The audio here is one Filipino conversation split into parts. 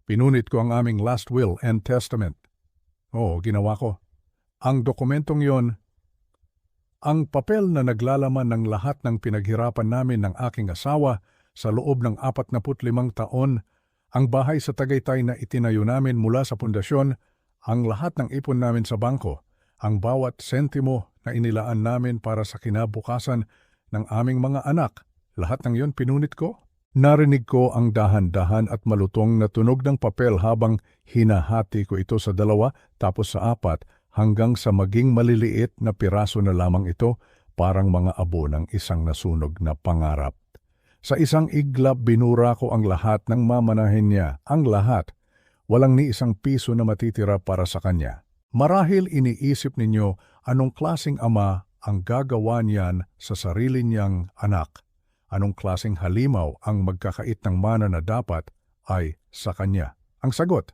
Pinunit ko ang aming last will and testament. Oo, ginawa ko. Ang dokumentong yon, ang papel na naglalaman ng lahat ng pinaghirapan namin ng aking asawa sa loob ng 45 taon, ang bahay sa Tagaytay na itinayo namin mula sa pundasyon, ang lahat ng ipon namin sa bangko, ang bawat sentimo na inilaan namin para sa kinabukasan ng aming mga anak, lahat ng yon pinunit ko. Narinig ko ang dahan-dahan at malutong na tunog ng papel habang hinahati ko ito sa 2 tapos sa 4 hanggang sa maging maliliit na piraso na lamang ito, parang mga abo ng isang nasunog na pangarap. Sa isang iglap binura ko ang lahat ng mamanahin niya, ang lahat. Walang ni isang piso na matitira para sa kanya. Marahil iniisip ninyo anong klaseng ama ang gagawa niyan sa sarili niyang anak. Anong klaseng halimaw ang magkakait ng mana na dapat ay sa kanya? Ang sagot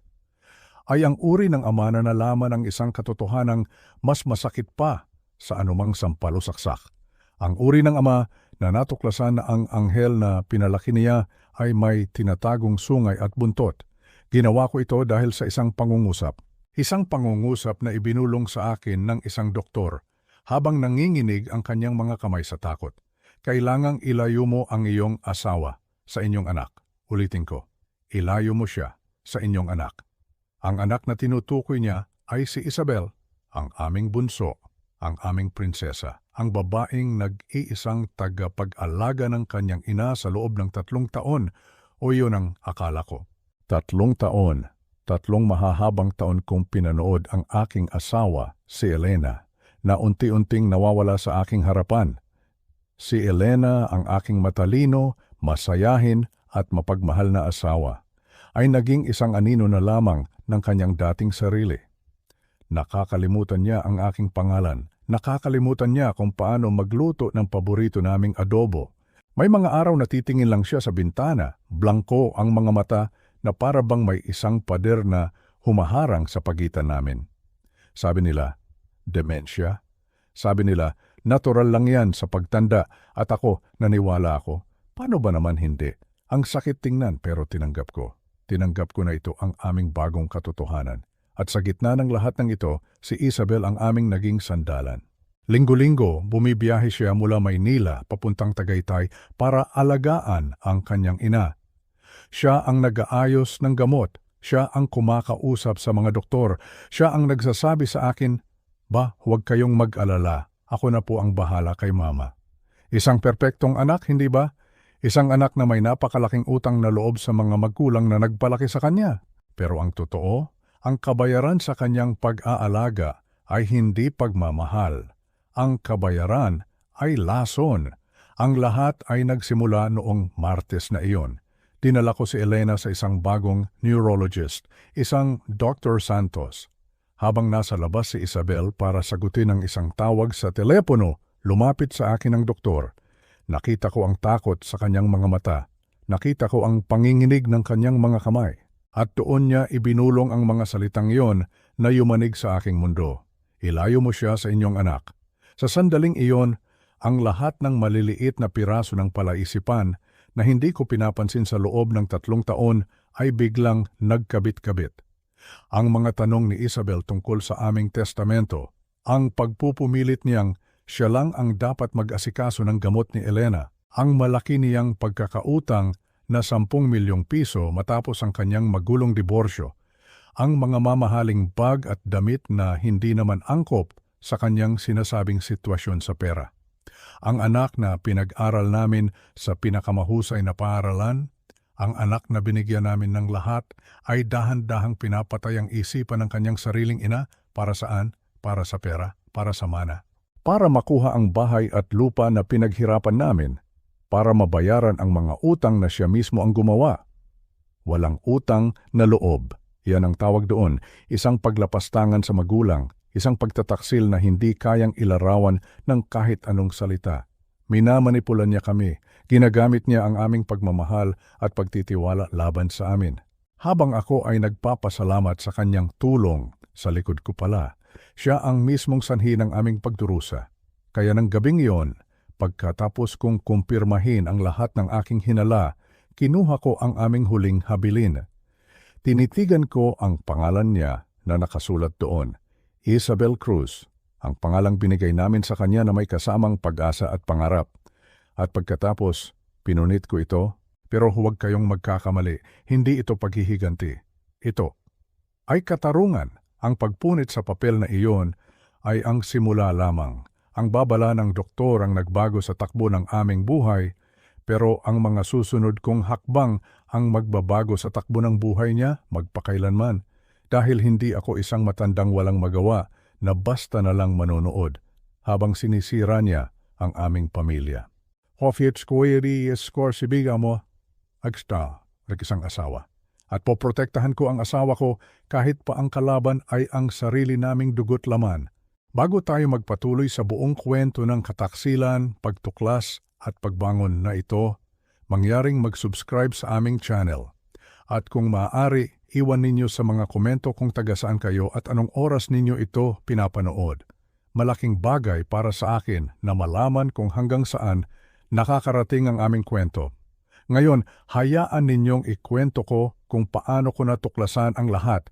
ay ang uri ng ama na nalaman ang isang katotohanang mas masakit pa sa anumang sampalosaksak. Ang uri ng ama na natuklasan na ang anghel na pinalaki niya ay may tinatagong sungay at buntot. Ginawa ko ito dahil sa isang pangungusap. Isang pangungusap na ibinulong sa akin ng isang doktor habang nanginginig ang kanyang mga kamay sa takot. Kailangang ilayo mo ang iyong asawa sa inyong anak. Ulitin ko, ilayo mo siya sa inyong anak. Ang anak na tinutukoy niya ay si Isabel, ang aming bunso, ang aming prinsesa, ang babaeng nag-iisang tagapag-alaga ng kanyang ina sa loob ng 3 taon, o iyon ang akala ko. 3 taon, 3 mahahabang taon kong pinanood ang aking asawa, si Elena, na unti-unting nawawala sa aking harapan. Si Elena, ang aking matalino, masayahin at mapagmahal na asawa, ay naging isang anino na lamang ng kanyang dating sarili. Nakakalimutan niya ang aking pangalan. Nakakalimutan niya kung paano magluto ng paborito naming adobo. May mga araw na titingin lang siya sa bintana, blangko ang mga mata na para bang may isang pader na humaharang sa pagitan namin. Sabi nila, dementia. Sabi nila, natural lang yan sa pagtanda, at ako, naniwala ako. Paano ba naman hindi? Ang sakit tingnan, pero tinanggap ko. Tinanggap ko na ito ang aming bagong katotohanan. At sa gitna ng lahat ng ito, si Isabel ang aming naging sandalan. Linggo-linggo, bumibiyahe siya mula Maynila papuntang Tagaytay para alagaan ang kanyang ina. Siya ang nag-aayos ng gamot. Siya ang kumakausap sa mga doktor. Siya ang nagsasabi sa akin, "Ba, huwag kayong mag-alala. Ako na po ang bahala kay mama." Isang perpektong anak, hindi ba? Isang anak na may napakalaking utang na loob sa mga magulang na nagpalaki sa kanya. Pero ang totoo, ang kabayaran sa kanyang pag-aalaga ay hindi pagmamahal. Ang kabayaran ay lason. Ang lahat ay nagsimula noong Martes na iyon. Dinala ko si Elena sa isang bagong neurologist, isang Dr. Santos. Habang nasa labas si Isabel para sagutin ang isang tawag sa telepono, lumapit sa akin ang doktor. Nakita ko ang takot sa kanyang mga mata. Nakita ko ang panginginig ng kanyang mga kamay. At doon niya ibinulong ang mga salitang iyon na yumanig sa aking mundo. Ilayo mo siya sa inyong anak. Sa sandaling iyon, ang lahat ng maliliit na piraso ng palaisipan na hindi ko pinapansin sa loob ng 3 taon ay biglang nagkabit-kabit. Ang mga tanong ni Isabel tungkol sa aming testamento, ang pagpupumilit niyang siya lang ang dapat mag-asikaso ng gamot ni Elena, ang malaki niyang pagkakautang na 10 milyong piso matapos ang kanyang magulong diborsyo, ang mga mamahaling bag at damit na hindi naman angkop sa kanyang sinasabing sitwasyon sa pera. Ang anak na pinag-aral namin sa pinakamahusay na paaralan, ang anak na binigyan namin ng lahat, ay dahan-dahang pinapatay ang isipan ng kanyang sariling ina. Para saan? Para sa pera, para sa mana. Para makuha ang bahay at lupa na pinaghirapan namin, para mabayaran ang mga utang na siya mismo ang gumawa. Walang utang na loob. Yan ang tawag doon, isang paglapastangan sa magulang, isang pagtataksil na hindi kayang ilarawan ng kahit anong salita. Minamanipulan niya kami, ginagamit niya ang aming pagmamahal at pagtitiwala laban sa amin. Habang ako ay nagpapasalamat sa kanyang tulong, sa likod ko pala, siya ang mismong sanhi ng aming pagdurusa. Kaya ng gabing iyon, pagkatapos kong kumpirmahin ang lahat ng aking hinala, kinuha ko ang aming huling habilin. Tinitigan ko ang pangalan niya na nakasulat doon, Isabel Cruz, ang pangalang binigay namin sa kanya na may kasamang pag-asa at pangarap. At pagkatapos, pinunit ko ito, pero huwag kayong magkakamali, hindi ito paghihiganti. Ito ay katarungan. Ang pagpunit sa papel na iyon ay ang simula lamang. Ang babala ng doktor ang nagbago sa takbo ng aming buhay, pero ang mga susunod kong hakbang ang magbabago sa takbo ng buhay niya magpakailanman. Dahil hindi ako isang matandang walang magawa na basta na lang manonood habang sinisira niya ang aming pamilya. Hofiets ko score si biga mo, agsta, isang asawa. At poprotektahan ko ang asawa ko kahit pa ang kalaban ay ang sarili naming dugot laman. Bago tayo magpatuloy sa buong kwento ng kataksilan, pagtuklas at pagbangon na ito, mangyaring mag-subscribe sa aming channel. At kung maaari, iwan ninyo sa mga komento kung taga saan kayo at anong oras ninyo ito pinapanood. Malaking bagay para sa akin na malaman kung hanggang saan nakakarating ang aming kwento. Ngayon, hayaan ninyong ikwento ko kung paano ko natuklasan ang lahat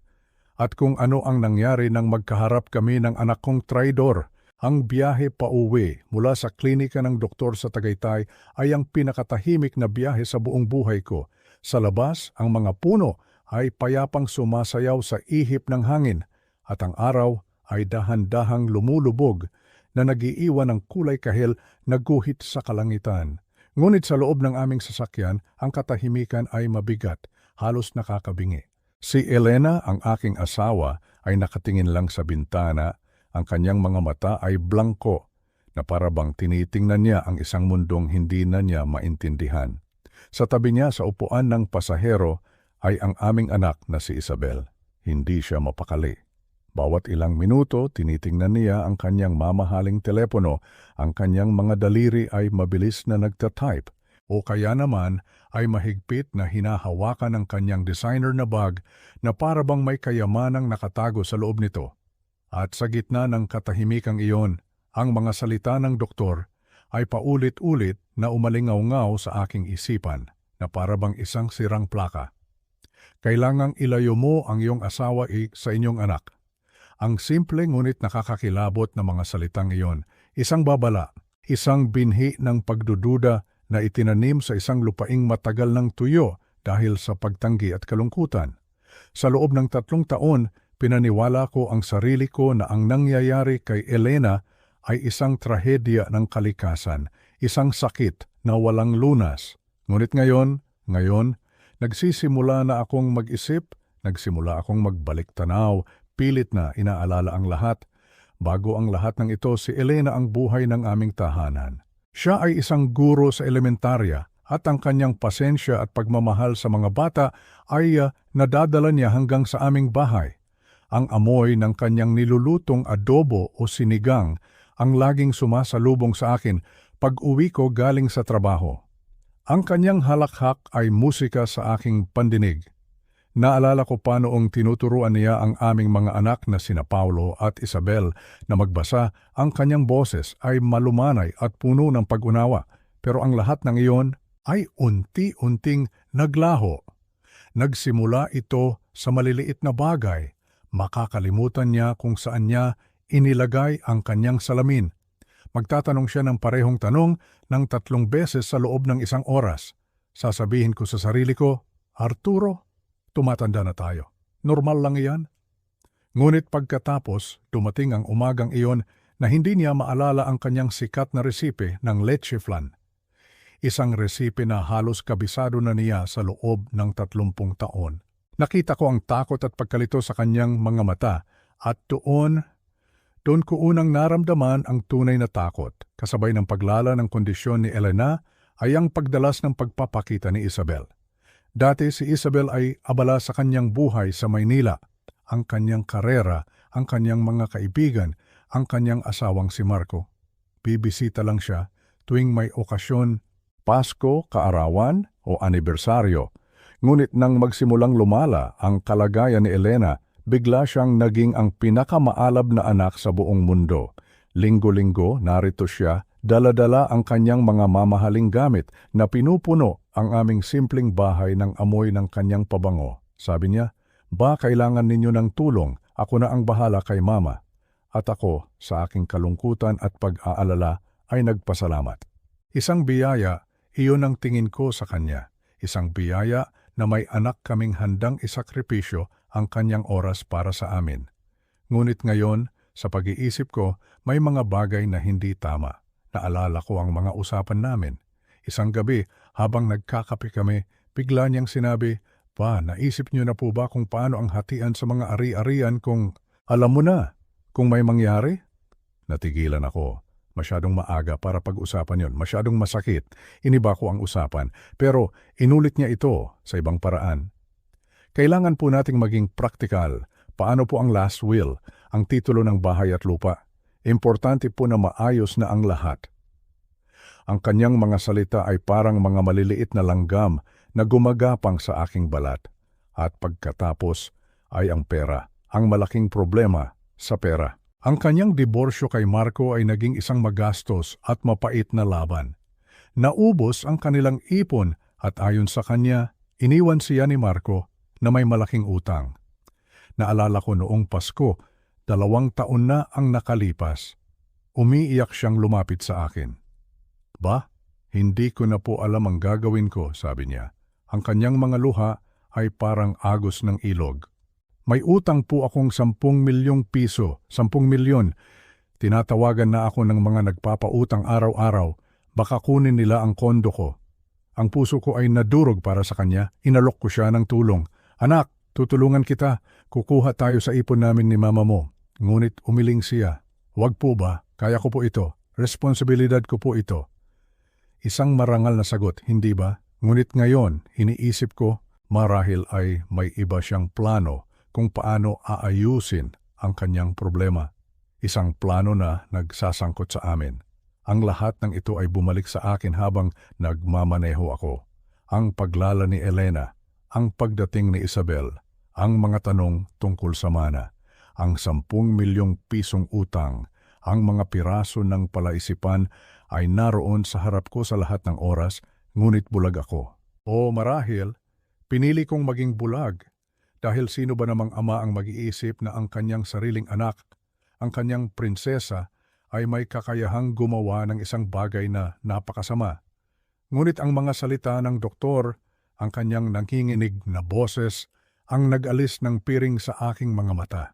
at kung ano ang nangyari nang magkaharap kami ng anak kong traidor. Ang biyahe pauwi mula sa klinika ng doktor sa Tagaytay ay ang pinakatahimik na biyahe sa buong buhay ko. Sa labas, ang mga puno ay payapang sumasayaw sa ihip ng hangin at ang araw ay dahan-dahang lumulubog na nagiiwan ng kulay kahel na guhit sa kalangitan. Ngunit sa loob ng aming sasakyan, ang katahimikan ay mabigat, halos nakakabingi. Si Elena, ang aking asawa, ay nakatingin lang sa bintana. Ang kanyang mga mata ay blangko, na parabang tinitingnan niya ang isang mundong hindi na niya maintindihan. Sa tabi niya sa upuan ng pasahero ay ang aming anak na si Isabel. Hindi siya mapakali. Bawat ilang minuto, tinitingnan niya ang kanyang mamahaling telepono. Ang kanyang mga daliri ay mabilis na nagtatype o kaya naman ay mahigpit na hinahawakan ng kanyang designer na bag na parabang may kayamanang nakatago sa loob nito. At sa gitna ng katahimikang iyon, ang mga salita ng doktor ay paulit-ulit na umalingaw-ngaw sa aking isipan na parabang isang sirang plaka. Kailangang ilayo mo ang iyong asawa sa inyong anak. Ang simple ngunit nakakakilabot na mga salitang iyon, isang babala, isang binhi ng pagdududa na itinanim sa isang lupaing matagal ng tuyo dahil sa pagtanggi at kalungkutan. Sa loob ng 3 taon, pinaniwala ko ang sarili ko na ang nangyayari kay Elena ay isang trahedya ng kalikasan, isang sakit na walang lunas. Ngunit ngayon, nagsisimula na akong mag-isip, nagsimula akong magbalik tanaw, pilit na inaalala ang lahat. Bago ang lahat ng ito, si Elena ang buhay ng aming tahanan. Siya ay isang guro sa elementarya at ang kanyang pasensya at pagmamahal sa mga bata ay nadadala niya hanggang sa aming bahay. Ang amoy ng kanyang nilulutong adobo o sinigang ang laging sumasalubong sa akin pag-uwi ko galing sa trabaho. Ang kanyang halakhak ay musika sa aking pandinig. Naalala ko pa noong tinuturuan niya ang aming mga anak na sina Paulo at Isabel na magbasa, ang kanyang boses ay malumanay at puno ng pag-unawa. Pero ang lahat ng iyon ay unti-unting naglaho. Nagsimula ito sa maliliit na bagay. Makakalimutan niya kung saan niya inilagay ang kanyang salamin. Magtatanong siya ng parehong tanong ng 3 beses sa loob ng 1 oras. Sasabihin ko sa sarili ko, Arturo, tumatanda na tayo. Normal lang iyan. Ngunit pagkatapos, dumating ang umagang iyon na hindi niya maalala ang kanyang sikat na resipe ng leche flan. Isang resipe na halos kabisado na niya sa loob ng 30 taon. Nakita ko ang takot at pagkalito sa kanyang mga mata at doon ko unang naramdaman ang tunay na takot. Kasabay ng paglala ng kondisyon ni Elena ay ang pagdalas ng pagpapakita ni Isabel. Dati si Isabel ay abala sa kanyang buhay sa Maynila, ang kanyang karera, ang kanyang mga kaibigan, ang kanyang asawang si Marco. Bibisita lang siya tuwing may okasyon, Pasko, kaarawan o anibersaryo. Ngunit nang magsimulang lumala ang kalagayan ni Elena, bigla siyang naging ang pinakamaalab na anak sa buong mundo. Linggo-linggo narito siya, dala-dala ang kanyang mga mamahaling gamit na pinupuno ang aming simpleng bahay ng amoy ng kanyang pabango. Sabi niya, Ba kailangan ninyo ng tulong? Ako na ang bahala kay Mama. At ako, sa aking kalungkutan at pag-aalala, ay nagpasalamat. Isang biyaya, iyon ang tingin ko sa kanya. Isang biyaya na may anak kaming handang isakripisyo ang kanyang oras para sa amin. Ngunit ngayon, sa pag-iisip ko, may mga bagay na hindi tama. Naalala ko ang mga usapan namin. Isang gabi, habang nagkakape kami, bigla niyang sinabi, "Pa, naisip niyo na po ba kung paano ang hatian sa mga ari-arian kung alam mo na kung may mangyari?" Natigilan ako. Masyadong maaga para pag-usapan yon. Masyadong masakit. Iniba ko ang usapan. Pero inulit niya ito sa ibang paraan. Kailangan po nating maging praktikal. Paano po ang last will, ang titulo ng bahay at lupa? Importante po na maayos na ang lahat. Ang kanyang mga salita ay parang mga maliliit na langgam na gumagapang sa aking balat. At pagkatapos ay ang pera, ang malaking problema sa pera. Ang kanyang diborsyo kay Marco ay naging isang magastos at mapait na laban. Naubos ang kanilang ipon at ayon sa kanya, iniwan siya ni Marco na may malaking utang. Naalala ko noong Pasko, 2 taon na ang nakalipas. Umiiyak siyang lumapit sa akin. "Ba, hindi ko na po alam ang gagawin ko," sabi niya. Ang kanyang mga luha ay parang agos ng ilog. "May utang po akong 10 milyong piso, 10 milyon. Tinatawagan na ako ng mga nagpapautang araw-araw. Baka kunin nila ang kondo ko." Ang puso ko ay nadurog para sa kanya. Inalok ko siya ng tulong. "Anak, tutulungan kita. Kukuha tayo sa ipon namin ni mama mo." Ngunit umiling siya. "Wag po ba? Kaya ko po ito. Responsibilidad ko po ito." Isang marangal na sagot, hindi ba? Ngunit ngayon, iniisip ko, marahil ay may iba siyang plano kung paano aayusin ang kanyang problema. Isang plano na nagsasangkot sa amin. Ang lahat ng ito ay bumalik sa akin habang nagmamaneho ako. Ang paglala ni Elena, ang pagdating ni Isabel, ang mga tanong tungkol sa mana, ang 10 milyong pisong utang, ang mga piraso ng palaisipan ay naroon sa harap ko sa lahat ng oras, ngunit bulag ako. O marahil, pinili kong maging bulag. Dahil sino ba namang ama ang mag-iisip na ang kanyang sariling anak, ang kanyang prinsesa, ay may kakayahang gumawa ng isang bagay na napakasama. Ngunit ang mga salita ng doktor, ang kanyang nanginginig na boses, ang nag-alis ng piring sa aking mga mata.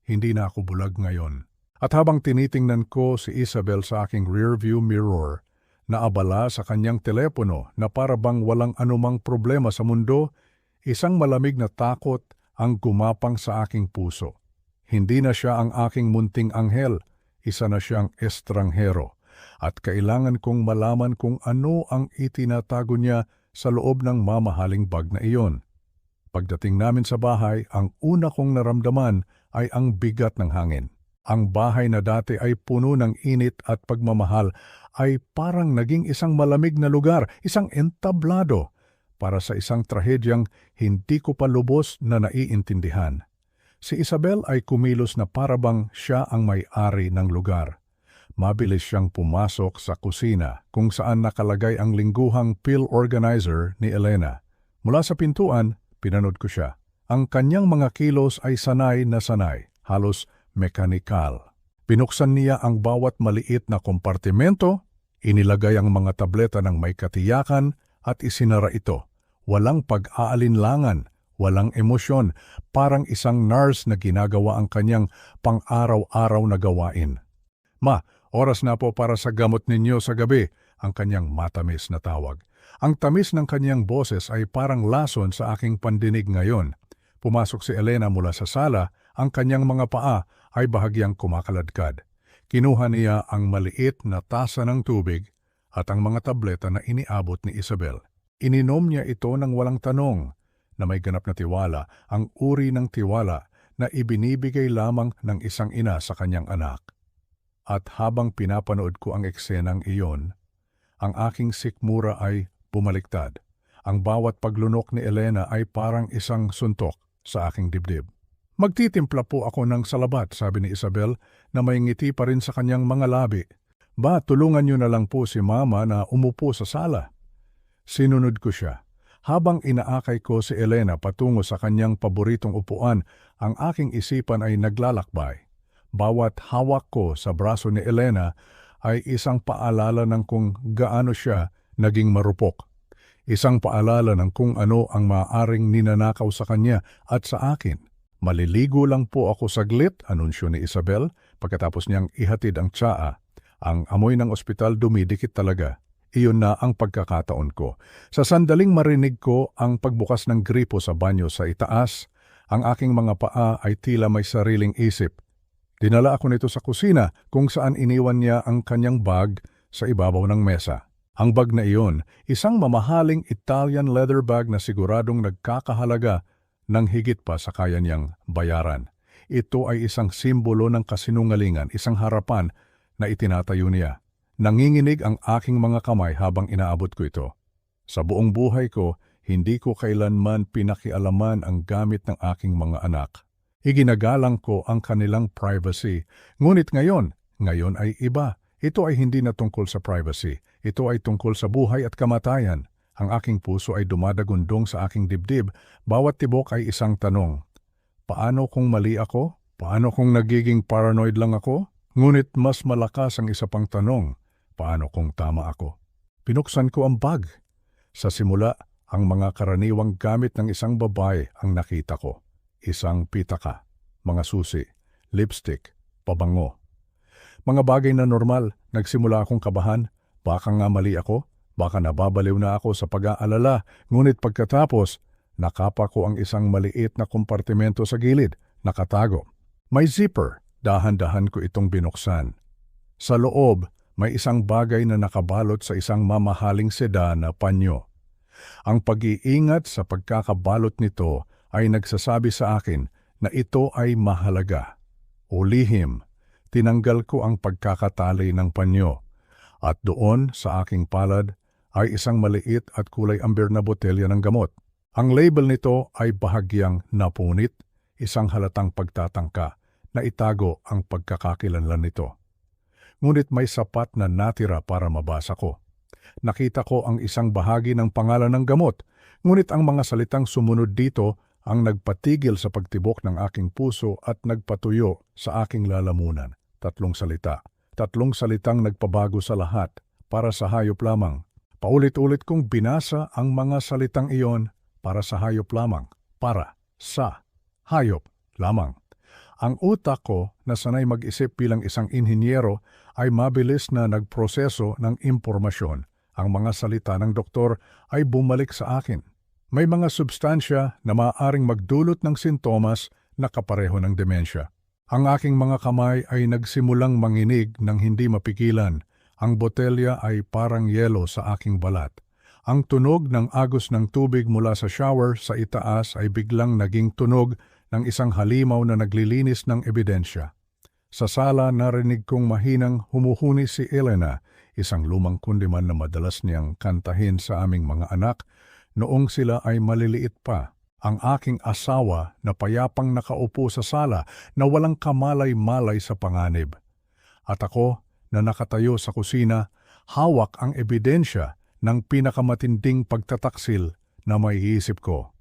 Hindi na ako bulag ngayon. At habang tinitingnan ko si Isabel sa aking rearview mirror, naabala sa kanyang telepono na para bang walang anumang problema sa mundo, isang malamig na takot ang gumapang sa aking puso. Hindi na siya ang aking munting anghel, isa na siyang estranghero, at kailangan kong malaman kung ano ang itinatago niya sa loob ng mamahaling bag na iyon. Pagdating namin sa bahay, ang una kong naramdaman ay ang bigat ng hangin. Ang bahay na dati ay puno ng init at pagmamahal ay parang naging isang malamig na lugar, isang entablado para sa isang trahedyang hindi ko pa lubos na naiintindihan. Si Isabel ay kumilos na parabang siya ang may-ari ng lugar. Mabilis siyang pumasok sa kusina kung saan nakalagay ang lingguhang pill organizer ni Elena. Mula sa pintuan, pinanood ko siya. Ang kanyang mga kilos ay sanay na sanay, halos mekanikal. Binuksan niya ang bawat maliit na kompartimento, inilagay ang mga tableta ng may katiyakan at isinara ito. Walang pag-aalinlangan, walang emosyon, parang isang nurse na ginagawa ang kanyang pang-araw-araw na gawain. "Ma, oras na po para sa gamot ninyo sa gabi," ang kanyang matamis na tawag. Ang tamis ng kanyang boses ay parang lason sa aking pandinig ngayon. Pumasok si Elena mula sa sala, ang kanyang mga paa ay bahagyang kumakaladkad. Kinuha niya ang maliit na tasa ng tubig at ang mga tableta na iniabot ni Isabel. Ininom niya ito ng walang tanong, na may ganap na tiwala, ang uri ng tiwala na ibinibigay lamang ng isang ina sa kanyang anak. At habang pinapanood ko ang eksenang iyon, ang aking sikmura ay bumaliktad. Ang bawat paglunok ni Elena ay parang isang suntok sa aking dibdib. "Magtitimpla po ako ng salabat," sabi ni Isabel na may ngiti pa rin sa kanyang mga labi. "Ba, tulungan niyo na lang po si Mama na umupo sa sala." Sinunod ko siya. Habang inaakay ko si Elena patungo sa kanyang paboritong upuan, ang aking isipan ay naglalakbay. Bawat hawak ko sa braso ni Elena ay isang paalala ng kung gaano siya naging marupok. Isang paalala ng kung ano ang maaaring ninanakaw sa kanya at sa akin. Maliligo lang po ako saglit, anunsyo ni Isabel, pagkatapos niyang ihatid ang tsaa. Ang amoy ng ospital dumidikit talaga. Iyon na ang pagkakataon ko. Sa sandaling marinig ko ang pagbukas ng gripo sa banyo sa itaas, ang aking mga paa ay tila may sariling isip. Dinala ako nito sa kusina kung saan iniwan niya ang kanyang bag sa ibabaw ng mesa. Ang bag na iyon, isang mamahaling Italian leather bag na siguradong nagkakahalaga ng higit pa sa kaya niyang bayaran. Ito ay isang simbolo ng kasinungalingan, isang harapan na itinatayo niya. Nanginginig ang aking mga kamay habang inaabot ko ito. Sa buong buhay ko, hindi ko kailanman pinakialaman ang gamit ng aking mga anak. Iginagalang ko ang kanilang privacy. Ngunit ngayon ay iba. Ito ay hindi na tungkol sa privacy. Ito ay tungkol sa buhay at kamatayan. Ang aking puso ay dumadagundong sa aking dibdib. Bawat tibok ay isang tanong. Paano kung mali ako? Paano kung nagiging paranoid lang ako? Ngunit mas malakas ang isa pang tanong. Paano kung tama ako? Pinuksan ko ang bag. Sa simula, ang mga karaniwang gamit ng isang babae ang nakita ko. Isang pitaka, mga susi, lipstick, pabango. Mga bagay na normal, nagsimula akong kabahan. Baka nga mali ako, baka nababaliw na ako sa pag-aalala. Ngunit pagkatapos, nakapa ko ang isang maliit na kompartimento sa gilid, nakatago. May zipper, dahan-dahan ko itong binuksan. Sa loob, may isang bagay na nakabalot sa isang mamahaling seda na panyo. Ang pag-iingat sa pagkakabalot nito ay nagsasabi sa akin na ito ay mahalaga. O lihim, tinanggal ko ang pagkakatali ng panyo at doon sa aking palad ay isang maliit at kulay amber na botelya ng gamot. Ang label nito ay bahagyang napunit, isang halatang pagtatangka na itago ang pagkakakilanlan nito. Ngunit may sapat na natira para mabasa ko. Nakita ko ang isang bahagi ng pangalan ng gamot, ngunit ang mga salitang sumunod dito ang nagpatigil sa pagtibok ng aking puso at nagpatuyo sa aking lalamunan. 3 salita. 3 salitang nagpabago sa lahat, para sa hayop lamang. Paulit-ulit kong binasa ang mga salitang iyon, para sa hayop lamang, para sa hayop lamang. Ang utak ko na sanay mag-isip bilang isang inhinyero ay mabilis na nagproseso ng impormasyon. Ang mga salita ng doktor ay bumalik sa akin. May mga substansya na maaaring magdulot ng sintomas na kapareho ng demensya. Ang aking mga kamay ay nagsimulang manginig ng hindi mapigilan. Ang botelya ay parang yelo sa aking balat. Ang tunog ng agos ng tubig mula sa shower sa itaas ay biglang naging tunog ng isang halimaw na naglilinis ng ebidensya. Sa sala narinig kong mahinang humuhuni si Elena, isang lumang kundiman na madalas niyang kantahin sa aming mga anak noong sila ay maliliit pa. Ang aking asawa na payapang nakaupo sa sala na walang kamalay-malay sa panganib. At ako na nakatayo sa kusina, hawak ang ebidensya ng pinakamatinding pagtataksil na maiisip ko.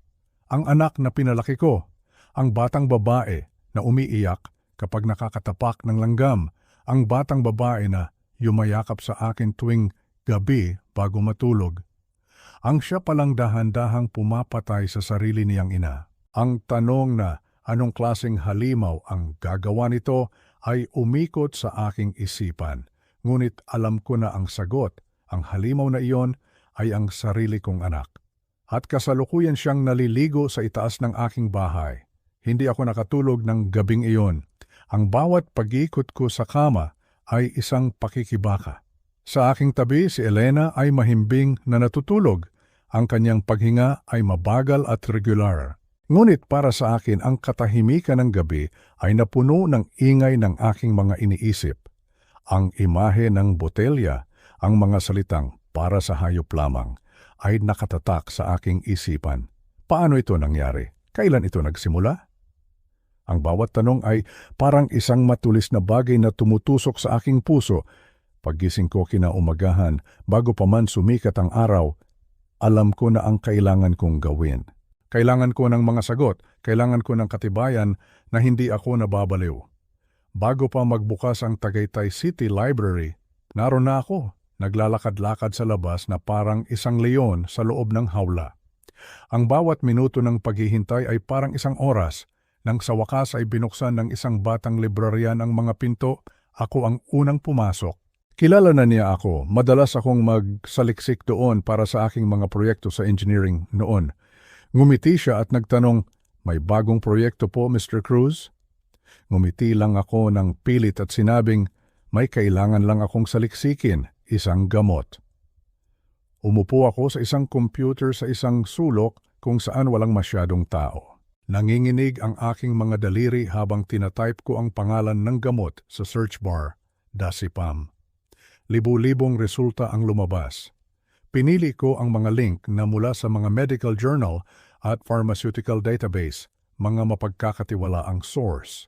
Ang anak na pinalaki ko, ang batang babae na umiiyak kapag nakakatapak ng langgam, ang batang babae na yumayakap sa akin tuwing gabi bago matulog. Ang siya palang dahan-dahang pumapatay sa sarili niyang ina. Ang tanong na anong klaseng halimaw ang gagawa nito ay umikot sa aking isipan. Ngunit alam ko na ang sagot, ang halimaw na iyon ay ang sarili kong anak. At kasalukuyan siyang naliligo sa itaas ng aking bahay. Hindi ako nakatulog ng gabing iyon. Ang bawat pag-ikot ko sa kama ay isang pakikibaka. Sa aking tabi, si Elena ay mahimbing na natutulog. Ang kanyang paghinga ay mabagal at regular. Ngunit para sa akin, ang katahimikan ng gabi ay napuno ng ingay ng aking mga iniisip. Ang imahe ng botelya, ang mga salitang para sa hayop lamang, ay nakatatak sa aking isipan. Paano ito nangyari? Kailan ito nagsimula? Ang bawat tanong ay parang isang matulis na bagay na tumutusok sa aking puso. Paggising ko kinaumagahan, bago pa man sumikat ang araw, Alam ko na ang kailangan kong gawin. Kailangan ko ng mga sagot, kailangan ko ng katibayan na hindi ako nababaliw. Bago pa magbukas ang Tagaytay City Library, naroon na ako, naglalakad-lakad sa labas na parang isang leon sa loob ng hawla. Ang bawat minuto ng paghihintay ay parang isang oras. Nang sa wakas ay binuksan ng isang batang librarian ang mga pinto, ako ang unang pumasok. Kilala na niya ako, madalas akong magsaliksik doon para sa aking mga proyekto sa engineering noon. Ngumiti siya at nagtanong, "May bagong proyekto po, Mr. Cruz?" Ngumiti lang ako ng pilit at sinabing, "May kailangan lang akong saliksikin, isang gamot." Umupo ako sa isang computer sa isang sulok kung saan walang masyadong tao. Nanginginig ang aking mga daliri habang tinatype ko ang pangalan ng gamot sa search bar, Dasipam. Libu-libong resulta ang lumabas. Pinili ko ang mga link na mula sa mga medical journal at pharmaceutical database, mga mapagkakatiwalaang source.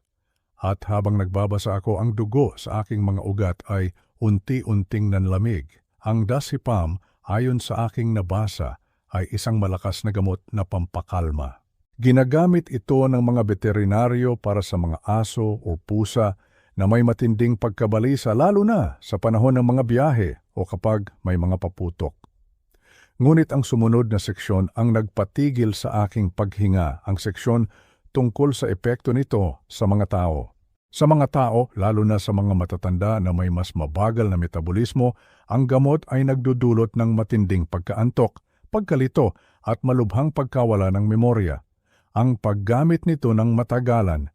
At habang nagbabasa ako, ang dugo sa aking mga ugat ay unti-unting nanlamig. Ang Dasipam, ayon sa aking nabasa, ay isang malakas na gamot na pampakalma. Ginagamit ito ng mga veterinaryo para sa mga aso o pusa na may matinding pagkabalisa, lalo na sa panahon ng mga biyahe o kapag may mga paputok. Ngunit ang sumunod na seksyon ang nagpatigil sa aking paghinga, ang seksyon tungkol sa epekto nito sa mga tao. Sa mga tao, lalo na sa mga matatanda na may mas mabagal na metabolismo, ang gamot ay nagdudulot ng matinding pagkaantok, pagkalito at malubhang pagkawala ng memorya. Ang paggamit nito ng matagalan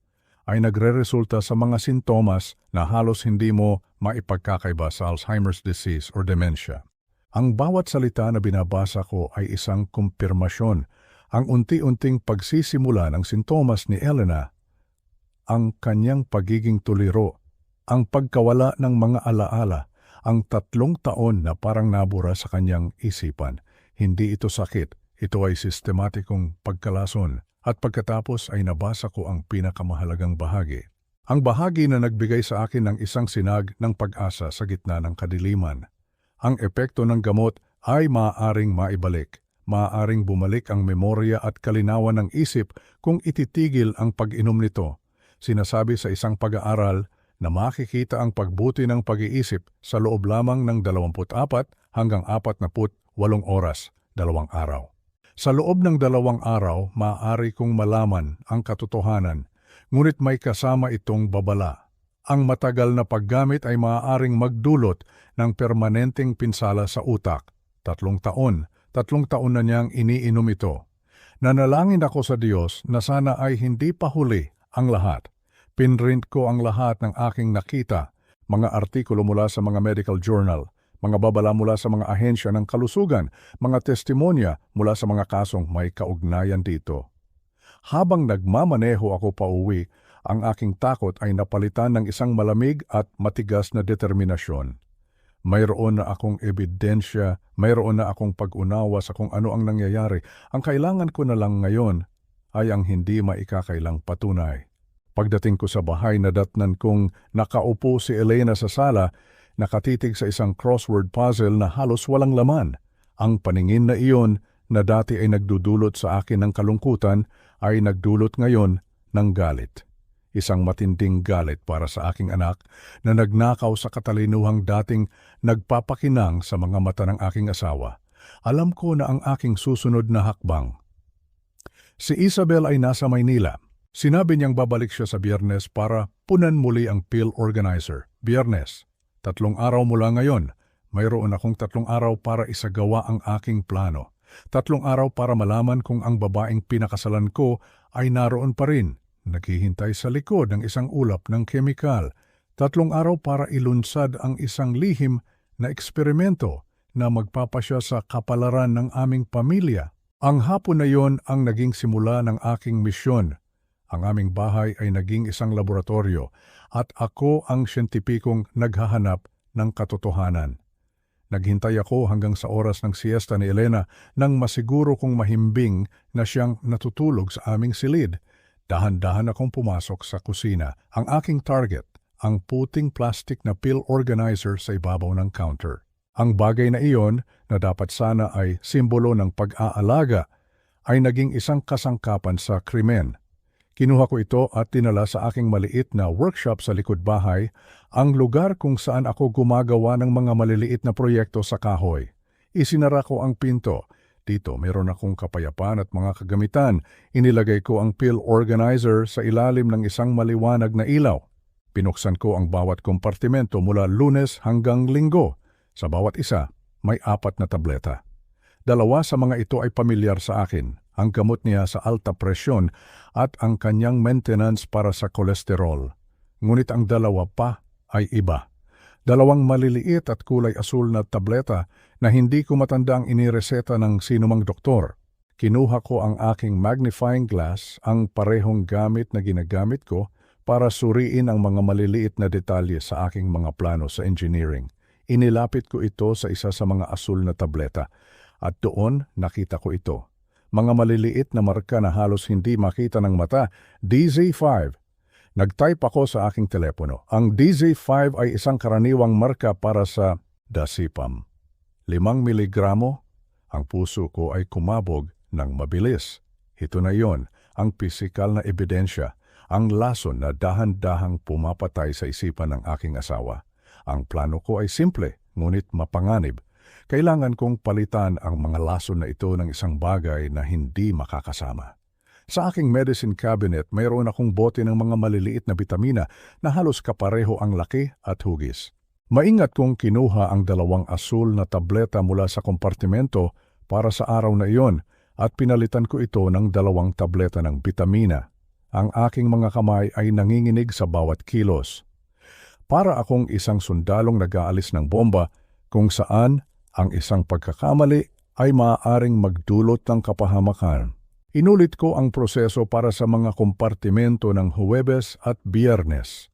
ay nagreresulta sa mga sintomas na halos hindi mo maipagkakaiba sa Alzheimer's disease or dementia. Ang bawat salita na binabasa ko ay isang kumpirmasyon. Ang unti-unting pagsisimula ng sintomas ni Elena, ang kanyang pagiging tuliro, ang pagkawala ng mga alaala, ang 3 taon na parang nabura sa kanyang isipan. Hindi ito sakit, ito ay sistematikong pagkalason. At pagkatapos ay nabasa ko ang pinakamahalagang bahagi. Ang bahagi na nagbigay sa akin ng isang sinag ng pag-asa sa gitna ng kadiliman. Ang epekto ng gamot ay maaaring maibalik. Maaaring bumalik ang memorya at kalinawan ng isip kung ititigil ang pag-inom nito. Sinasabi sa isang pag-aaral na makikita ang pagbuti ng pag-iisip sa loob lamang ng 24 hanggang 48 oras, 2 araw. Sa loob ng 2 araw, maaari kong malaman ang katotohanan, ngunit may kasama itong babala. Ang matagal na paggamit ay maaaring magdulot ng permanenteng pinsala sa utak. 3 taon na niyang iniinom ito. Nanalangin ako sa Diyos na sana ay hindi pa huli ang lahat. Pinrint ko ang lahat ng aking nakita, mga artikulo mula sa mga medical journal, mga babala mula sa mga ahensya ng kalusugan, mga testimonya mula sa mga kasong may kaugnayan dito. Habang nagmamaneho ako pauwi, ang aking takot ay napalitan ng isang malamig at matigas na determinasyon. Mayroon na akong ebidensya, mayroon na akong pag-unawa sa kung ano ang nangyayari. Ang kailangan ko na lang ngayon ay ang hindi maikakailang patunay. Pagdating ko sa bahay, nadatnan kong nakaupo si Elena sa sala, nakatitig sa isang crossword puzzle na halos walang laman. Ang paningin na iyon na dati ay nagdudulot sa akin ng kalungkutan ay nagdulot ngayon ng galit. Isang matinding galit para sa aking anak na nagnakaw sa katalinuhang dating nagpapakinang sa mga mata ng aking asawa. Alam ko na ang aking susunod na hakbang. Si Isabel ay nasa Maynila. Sinabi niyang babalik siya sa Biyernes para punan muli ang pill organizer. Biyernes. 3 araw mula ngayon, mayroon akong 3 araw para isagawa ang aking plano. 3 araw para malaman kung ang babaeng pinakasalan ko ay naroon pa rin, naghihintay sa likod ng isang ulap ng kemikal. 3 araw para ilunsad ang isang lihim na eksperimento na magpapasya sa kapalaran ng aming pamilya. Ang hapon na yon ang naging simula ng aking misyon. Ang aming bahay ay naging isang laboratorio at ako ang siyentipikong naghahanap ng katotohanan. Naghintay ako hanggang sa oras ng siesta ni Elena nang masiguro kong mahimbing na siyang natutulog sa aming silid. Dahan-dahan akong pumasok sa kusina. Ang aking target, ang puting plastic na pill organizer sa ibabaw ng counter. Ang bagay na iyon na dapat sana ay simbolo ng pag-aalaga ay naging isang kasangkapan sa krimen. Kinuha ko ito at dinala sa aking maliit na workshop sa likod bahay, ang lugar kung saan ako gumagawa ng mga maliliit na proyekto sa kahoy. Isinara ko ang pinto. Dito meron akong kapayapaan at mga kagamitan. Inilagay ko ang pill organizer sa ilalim ng isang maliwanag na ilaw. Pinuksan ko ang bawat kompartimento mula Lunes hanggang Linggo. Sa bawat isa, may 4 na tableta. 2 sa mga ito ay pamilyar sa akin, ang gamot niya sa alta presyon at ang kanyang maintenance para sa kolesterol. Ngunit ang 2 pa ay iba. 2 maliliit at kulay asul na tableta na hindi ko matanda ang inireseta ng sinumang doktor. Kinuha ko ang aking magnifying glass, ang parehong gamit na ginagamit ko para suriin ang mga maliliit na detalye sa aking mga plano sa engineering. Inilapit ko ito sa isa sa mga asul na tableta at doon nakita ko ito. Mga maliliit na marka na halos hindi makita ng mata, DZ5. Nag-type ako sa aking telepono. Ang DZ5 ay isang karaniwang marka para sa dasipam. 5 miligramo, ang puso ko ay kumabog ng mabilis. Ito na yon, ang pisikal na ebidensya, ang lason na dahan-dahang pumapatay sa isipan ng aking asawa. Ang plano ko ay simple, ngunit mapanganib. Kailangan kong palitan ang mga lason na ito ng isang bagay na hindi makakasama. Sa aking medicine cabinet, mayroon akong bote ng mga maliliit na bitamina na halos kapareho ang laki at hugis. Maingat kong kinuha ang 2 asul na tableta mula sa kompartimento para sa araw na iyon at pinalitan ko ito ng 2 tableta ng bitamina. Ang aking mga kamay ay nanginginig sa bawat kilos. Para akong isang sundalong nag-aalis ng bomba kung saan ang isang pagkakamali ay maaaring magdulot ng kapahamakan. Inulit ko ang proseso para sa mga kompartimento ng Huwebes at Biyernes.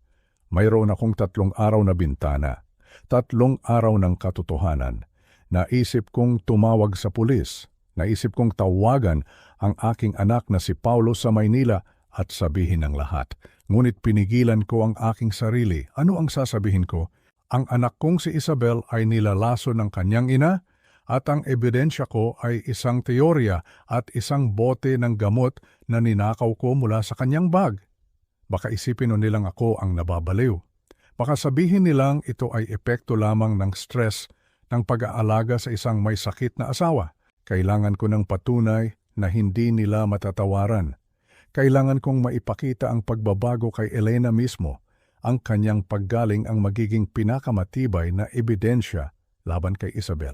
Mayroon akong 3 araw na bintana, 3 araw ng katotohanan. Naisip kong tumawag sa pulis. Naisip kong tawagan ang aking anak na si Paulo sa Maynila at sabihin ang lahat. Ngunit pinigilan ko ang aking sarili. Ano ang sasabihin ko? Ang anak kong si Isabel ay nilalaso ng kanyang ina at ang ebidensya ko ay isang teorya at isang bote ng gamot na ninakaw ko mula sa kanyang bag. Baka isipin nilang ako ang nababaliw. Baka sabihin nilang ito ay epekto lamang ng stress ng pag-aalaga sa isang may sakit na asawa. Kailangan ko ng patunay na hindi nila matatawaran. Kailangan kong maipakita ang pagbabago kay Elena mismo. Ang kanyang paggaling ang magiging pinakamatibay na ebidensya laban kay Isabel.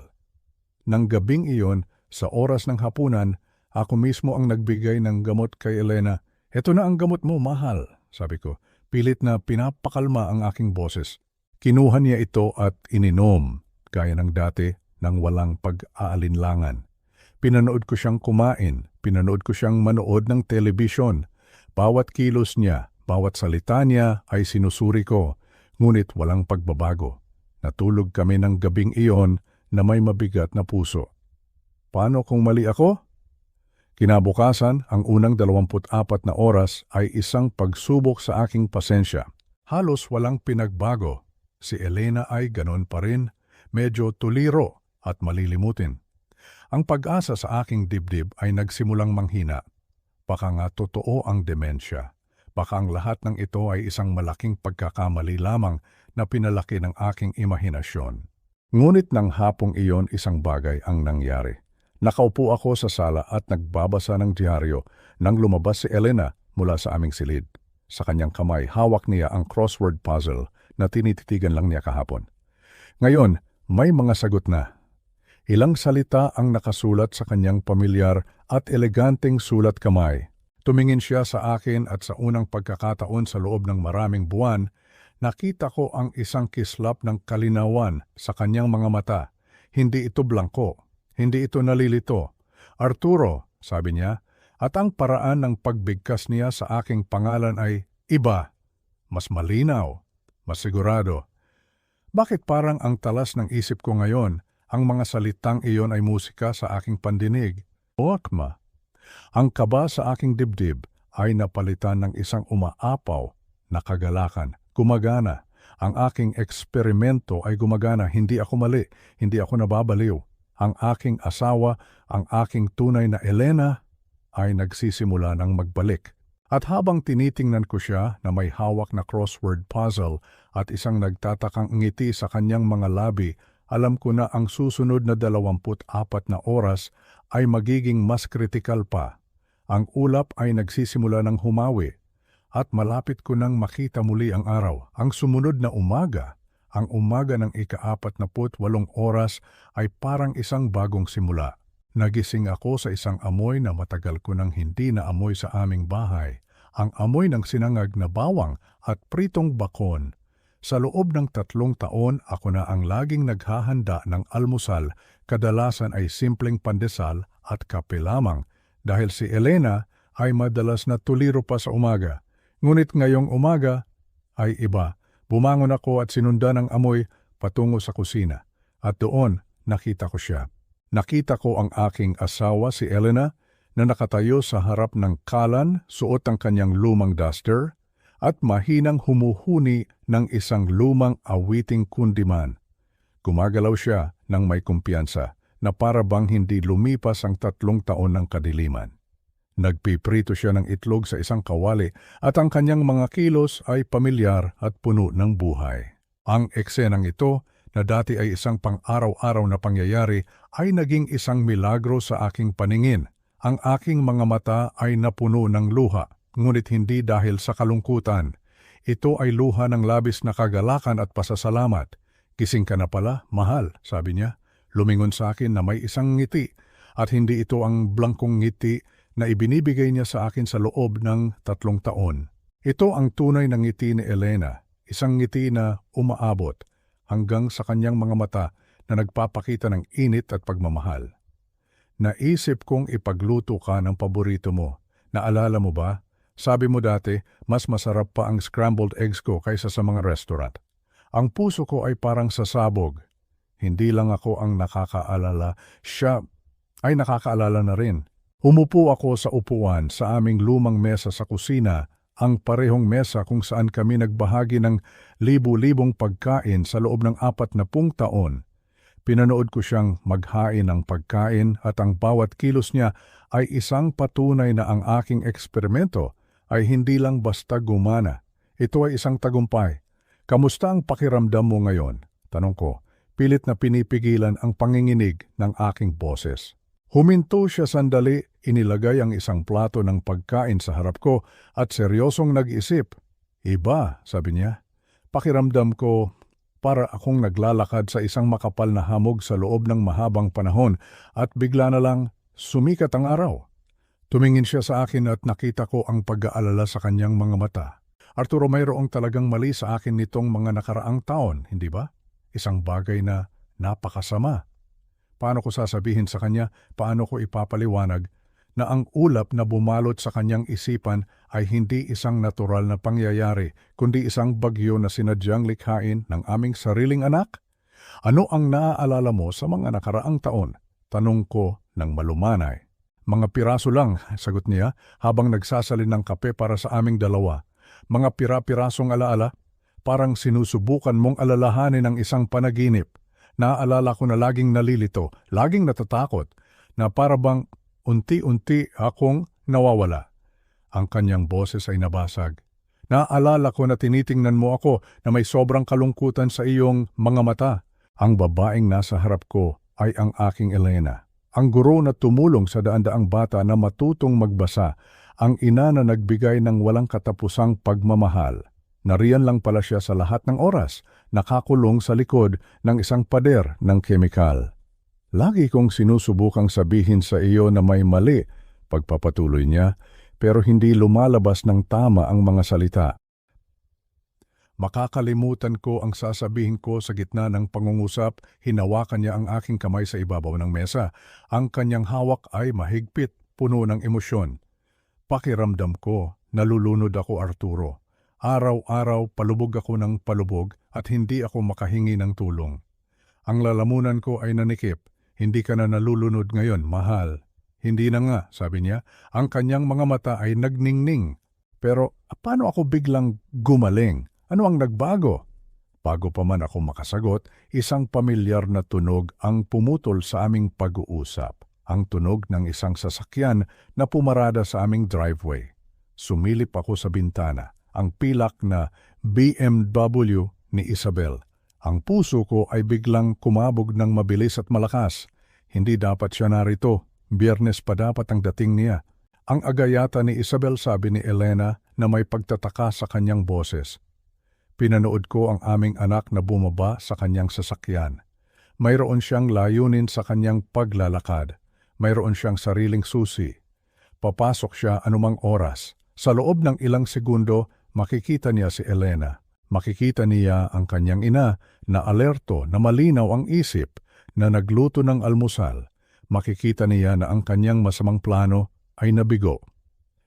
Nang gabing iyon, sa oras ng hapunan, ako mismo ang nagbigay ng gamot kay Elena. "Ito na ang gamot mo, mahal," sabi ko. Pilit na pinapakalma ang aking boses. Kinuha niya ito at ininom, gaya ng dati, nang walang pag-aalinlangan. Pinanood ko siyang kumain, pinanood ko siyang manood ng telebisyon. Bawat kilos niya, bawat salita niya ay sinusuri ko, ngunit walang pagbabago. Natulog kami ng gabing iyon na may mabigat na puso. Paano kung mali ako? Kinabukasan, ang unang 24 na oras ay isang pagsubok sa aking pasensya. Halos walang pinagbago. Si Elena ay ganon pa rin, medyo tuliro at malilimutin. Ang pag-asa sa aking dibdib ay nagsimulang manghina. Baka nga totoo ang demensya. Baka ang lahat ng ito ay isang malaking pagkakamali lamang na pinalaki ng aking imahinasyon. Ngunit nang hapong iyon isang bagay ang nangyari. Nakaupo ako sa sala at nagbabasa ng diaryo nang lumabas si Elena mula sa aming silid. Sa kanyang kamay, hawak niya ang crossword puzzle na tinititigan lang niya kahapon. Ngayon, may mga sagot na. Ilang salita ang nakasulat sa kanyang pamilyar at eleganteng sulat kamay. Tumingin siya sa akin at sa unang pagkakataon sa loob ng maraming buwan, nakita ko ang isang kislap ng kalinawan sa kanyang mga mata. Hindi ito blangko, hindi ito nalilito. "Arturo," sabi niya, at ang paraan ng pagbigkas niya sa aking pangalan ay iba, mas malinaw, mas sigurado. Bakit parang ang talas ng isip ko ngayon? Ang mga salitang iyon ay musika sa aking pandinig. O akma. Ang kaba sa aking dibdib ay napalitan ng isang umaapaw na kagalakan, gumagana. Ang aking eksperimento ay gumagana, hindi ako mali, hindi ako nababaliw. Ang aking asawa, ang aking tunay na Elena ay nagsisimula ng magbalik. At habang tinitingnan ko siya na may hawak na crossword puzzle at isang nagtatakang ngiti sa kanyang mga labi, alam ko na ang susunod na 24 na oras ay magiging mas kritikal pa. Ang ulap ay nagsisimula ng humawi at malapit ko nang makita muli ang araw. Ang sumunod na umaga, ang umaga ng ika-48 oras ay parang isang bagong simula. Nagising ako sa isang amoy na matagal ko nang hindi naamoy sa aming bahay. Ang amoy ng sinangag na bawang at pritong bakon. Sa loob ng 3 taon, ako na ang laging naghahanda ng almusal, kadalasan ay simpleng pandesal at kape lamang, dahil si Elena ay madalas na tuliro pa sa umaga. Ngunit ngayong umaga ay iba. Bumangon ako at sinundan ang amoy patungo sa kusina. At doon nakita ko siya. Nakita ko ang aking asawa si Elena na nakatayo sa harap ng kalan, suot ang kanyang lumang duster, at mahinang humuhuni ng isang lumang awiting kundiman. Gumagalaw siya ng may kumpiyansa na para bang hindi lumipas ang 3 taon ng kadiliman. Nagpiprito siya ng itlog sa isang kawali at ang kanyang mga kilos ay pamilyar at puno ng buhay. Ang eksenang ito na dati ay isang pang-araw-araw na pangyayari ay naging isang milagro sa aking paningin. Ang aking mga mata ay napuno ng luha, ngunit hindi dahil sa kalungkutan. Ito ay luha ng labis na kagalakan at pasasalamat. Gising ka na pala, mahal, sabi niya. Lumingon sa akin na may isang ngiti at hindi ito ang blangkong ngiti na ibinibigay niya sa akin sa loob ng 3 taon. Ito ang tunay na ngiti ni Elena, isang ngiti na umaabot hanggang sa kanyang mga mata na nagpapakita ng init at pagmamahal. Naisip kong ipagluto ka ng paborito mo. Naalala mo ba? Sabi mo dati, mas masarap pa ang scrambled eggs ko kaysa sa mga restaurant. Ang puso ko ay parang sasabog. Hindi lang ako ang nakakaalala, siya ay nakakaalala na rin. Umupo ako sa upuan sa aming lumang mesa sa kusina, ang parehong mesa kung saan kami nagbahagi ng libu-libong pagkain sa loob ng 40 taon. Pinanood ko siyang maghain ng pagkain at ang bawat kilos niya ay isang patunay na ang aking eksperimento ay hindi lang basta gumana. Ito ay isang tagumpay. Kamusta ang pakiramdam mo ngayon? Tanong ko, pilit na pinipigilan ang panginginig ng aking boses. Huminto siya sandali, inilagay ang isang plato ng pagkain sa harap ko at seryosong nag-isip. Iba, sabi niya. Pakiramdam ko para akong naglalakad sa isang makapal na hamog sa loob ng mahabang panahon at bigla na lang sumikat ang araw. Tumingin siya sa akin at nakita ko ang pag-aalala sa kanyang mga mata. Arturo, mayroong talagang mali sa akin nitong mga nakaraang taon, hindi ba? Isang bagay na napakasama. Paano ko sasabihin sa kanya, paano ko ipapaliwanag na ang ulap na bumalot sa kanyang isipan ay hindi isang natural na pangyayari, kundi isang bagyo na sinadyang likhain ng aming sariling anak? Ano ang naaalala mo sa mga nakaraang taon? Tanong ko ng malumanay. Mga piraso lang, sagot niya habang nagsasalin ng kape para sa aming dalawa. Mga pira-pirasong alaala, parang sinusubukan mong alalahanin ang isang panaginip. Naaalala ko na laging nalilito, laging natatakot, na para bang unti-unti akong nawawala. Ang kanyang boses ay nabasag. Naaalala ko na tinitingnan mo ako na may sobrang kalungkutan sa iyong mga mata. Ang babaeng nasa harap ko ay ang aking Elena. Ang guro na tumulong sa daan-daang bata na matutong magbasa. Ang ina na nagbigay ng walang katapusang pagmamahal. Nariyan lang pala siya sa lahat ng oras, nakakulong sa likod ng isang pader ng kemikal. Lagi kong sinusubukang sabihin sa iyo na may mali, pagpapatuloy niya, pero hindi lumalabas ng tama ang mga salita. Makakalimutan ko ang sasabihin ko sa gitna ng pangungusap, hinawakan niya ang aking kamay sa ibabaw ng mesa. Ang kanyang hawak ay mahigpit, puno ng emosyon. Pakiramdam ko, nalulunod ako, Arturo. Araw-araw palubog ako ng palubog at hindi ako makahingi ng tulong. Ang lalamunan ko ay nanikip. Hindi ka na nalulunod ngayon, mahal. Hindi na nga, sabi niya. Ang kanyang mga mata ay nagningning. Pero paano ako biglang gumaling? Ano ang nagbago? Bago pa man ako makasagot, isang pamilyar na tunog ang pumutol sa aming pag-uusap. Ang tunog ng isang sasakyan na pumarada sa aming driveway. Sumilip ako sa bintana, ang pilak na BMW ni Isabel. Ang puso ko ay biglang kumabog ng mabilis at malakas. Hindi dapat siya narito. Biyernes pa dapat ang dating niya. Ang agayata ni Isabel, sabi ni Elena na may pagtataka sa kanyang boses. Pinanood ko ang aming anak na bumaba sa kanyang sasakyan. Mayroon siyang layunin sa kanyang paglalakad. Mayroon siyang sariling susi. Papasok siya anumang oras. Sa loob ng ilang segundo, makikita niya si Elena. Makikita niya ang kanyang ina na alerto, na malinaw ang isip, na nagluto ng almusal. Makikita niya na ang kanyang masamang plano ay nabigo.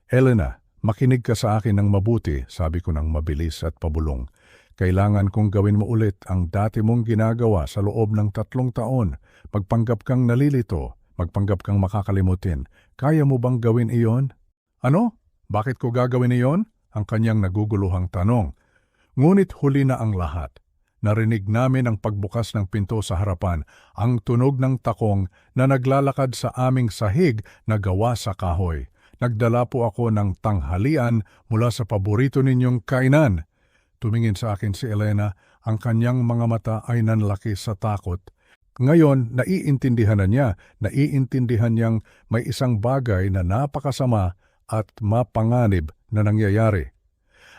Elena, makinig ka sa akin ng mabuti, sabi ko ng mabilis at pabulong. Kailangan kong gawin mo ulit ang dati mong ginagawa sa loob ng 3 taon. Magpanggap kang nalilito, magpanggap kang makakalimutin. Kaya mo bang gawin iyon? Ano? Bakit ko gagawin iyon? Ang kanyang naguguluhang tanong. Ngunit huli na ang lahat. Narinig namin ang pagbukas ng pinto sa harapan, ang tunog ng takong na naglalakad sa aming sahig na gawa sa kahoy. Nagdala po ako ng tanghalian mula sa paborito ninyong kainan. Tumingin sa akin si Elena, ang kanyang mga mata ay nanlaki sa takot. Ngayon, naiintindihan niyang may isang bagay na napakasama at mapanganib na nangyayari.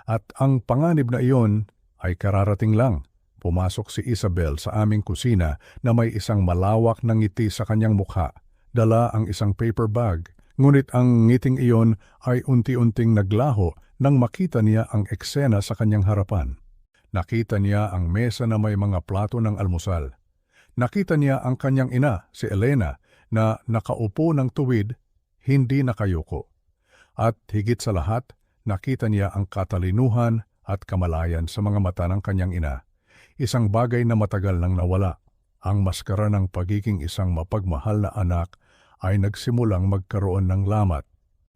At ang panganib na iyon ay kararating lang. Pumasok si Isabel sa aming kusina na may isang malawak na ngiti sa kanyang mukha. Dala ang isang paper bag. Ngunit ang ngiting iyon ay unti-unting naglaho nang makita niya ang eksena sa kanyang harapan. Nakita niya ang mesa na may mga plato ng almusal. Nakita niya ang kanyang ina, si Elena, na nakaupo ng tuwid, hindi nakayuko. At higit sa lahat, nakita niya ang katalinuhan at kamalayan sa mga mata ng kanyang ina. Isang bagay na matagal nang nawala. Ang maskara ng pagiging isang mapagmahal na anak ay nagsimulang magkaroon ng lamat.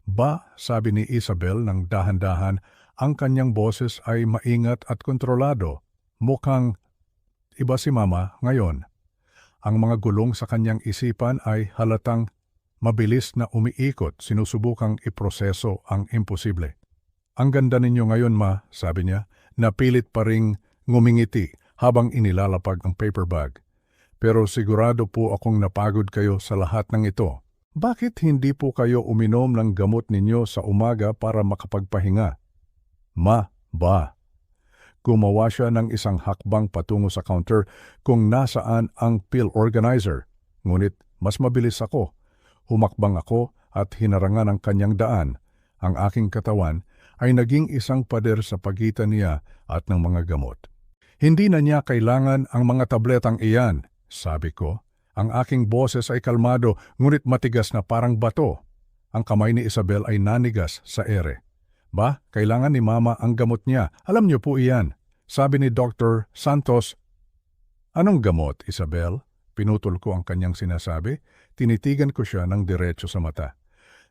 Ba, sabi ni Isabel ng dahan-dahan, ang kanyang boses ay maingat at kontrolado. Mukhang iba si Mama ngayon. Ang mga gulong sa kanyang isipan ay halatang mabilis na umiikot, sinusubukang iproseso ang imposible. Ang ganda ninyo ngayon, Ma, sabi niya, napilit pa ring ngumingiti habang inilalapag ang paper bag. Pero sigurado po akong napagod kayo sa lahat ng ito. Bakit hindi po kayo uminom ng gamot ninyo sa umaga para makapagpahinga? Ma, ba? Gumawa siya ng isang hakbang patungo sa counter kung nasaan ang pill organizer. Ngunit mas mabilis ako. Humakbang ako at hinarangan ang kanyang daan. Ang aking katawan ay naging isang pader sa pagitan niya at ng mga gamot. Hindi na niya kailangan ang mga tabletang iyan, sabi ko. Ang aking boses ay kalmado, ngunit matigas na parang bato. Ang kamay ni Isabel ay nanigas sa ere. Ba, kailangan ni Mama ang gamot niya. Alam niyo po iyan. Sabi ni Dr. Santos. Anong gamot, Isabel? Pinutol ko ang kanyang sinasabi. Tinitigan ko siya ng diretso sa mata.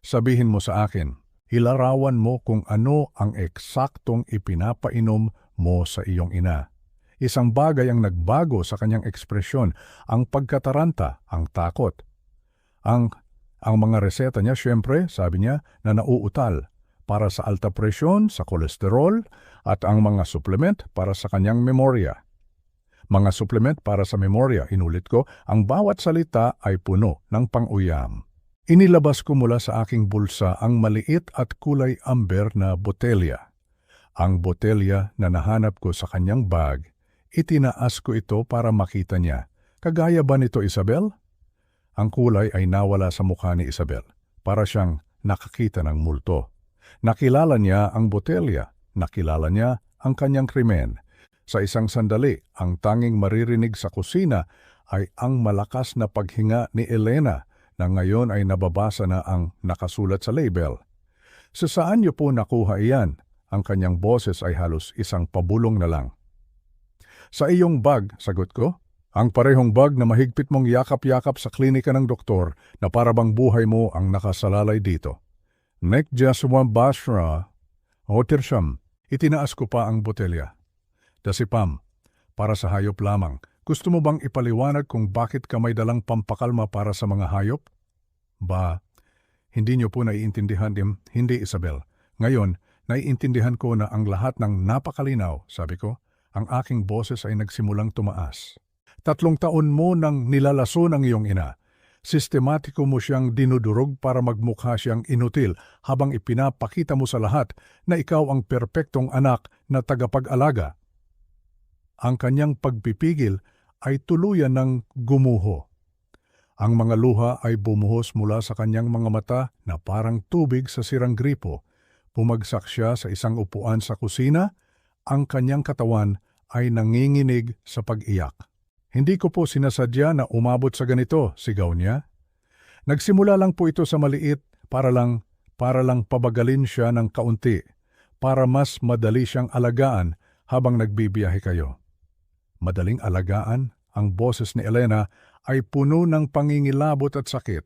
Sabihin mo sa akin, ilarawan mo kung ano ang eksaktong ipinapainom mo sa iyong ina. Isang bagay ang nagbago sa kanyang ekspresyon, ang pagkataranta, ang takot. Ang mga reseta niya, syempre, sabi niya, na nauutal para sa alta presyon, sa kolesterol, at ang mga supplement para sa kanyang memorya. Mga supplement para sa memorya, inulit ko, ang bawat salita ay puno ng pang-uyam. Inilabas ko mula sa aking bulsa ang maliit at kulay amber na botelya. Ang botelya na nahanap ko sa kanyang bag, itinaas ko ito para makita niya. Kagaya ba nito, Isabel? Ang kulay ay nawala sa mukha ni Isabel, para siyang nakakita ng multo. Nakilala niya ang botelya, nakilala niya ang kanyang krimen. Sa isang sandali, ang tanging maririnig sa kusina ay ang malakas na paghinga ni Elena na ngayon ay nababasa na ang nakasulat sa label. Sa saan niyo po nakuha iyan? Ang kanyang boses ay halos isang pabulong na lang. Sa iyong bag, sagot ko. Ang parehong bag na mahigpit mong yakap-yakap sa klinika ng doktor na parabang buhay mo ang nakasalalay dito. Nek Jaswa Basra, Otirsham, itinaas ko pa ang botelya. Dasipam, para sa hayop lamang. Gusto mo bang ipaliwanag kung bakit ka may dalang pampakalma para sa mga hayop? Ba, hindi niyo po naiintindihan din, hindi Isabel. Ngayon, naiintindihan ko na ang lahat ng napakalinaw, sabi ko. Ang aking boses ay nagsimulang tumaas. 3 taon mo nang nilalason ang iyong ina. Sistematiko mo siyang dinudurog para magmukha siyang inutil habang ipinapakita mo sa lahat na ikaw ang perpektong anak na tagapag-alaga. Ang kanyang pagpipigil ay tuluyan ng gumuho. Ang mga luha ay bumuhos mula sa kanyang mga mata na parang tubig sa sirang gripo. Bumagsak siya sa isang upuan sa kusina, ang kanyang katawan ay nanginginig sa pag-iyak. Hindi ko po sinasadya na umabot sa ganito, sigaw niya. Nagsimula lang po ito sa maliit para lang pabagalin siya ng kaunti, para mas madali siyang alagaan habang nagbibiyahe kayo. Madaling alagaan, ang boses ni Elena ay puno ng pangingilabot at sakit.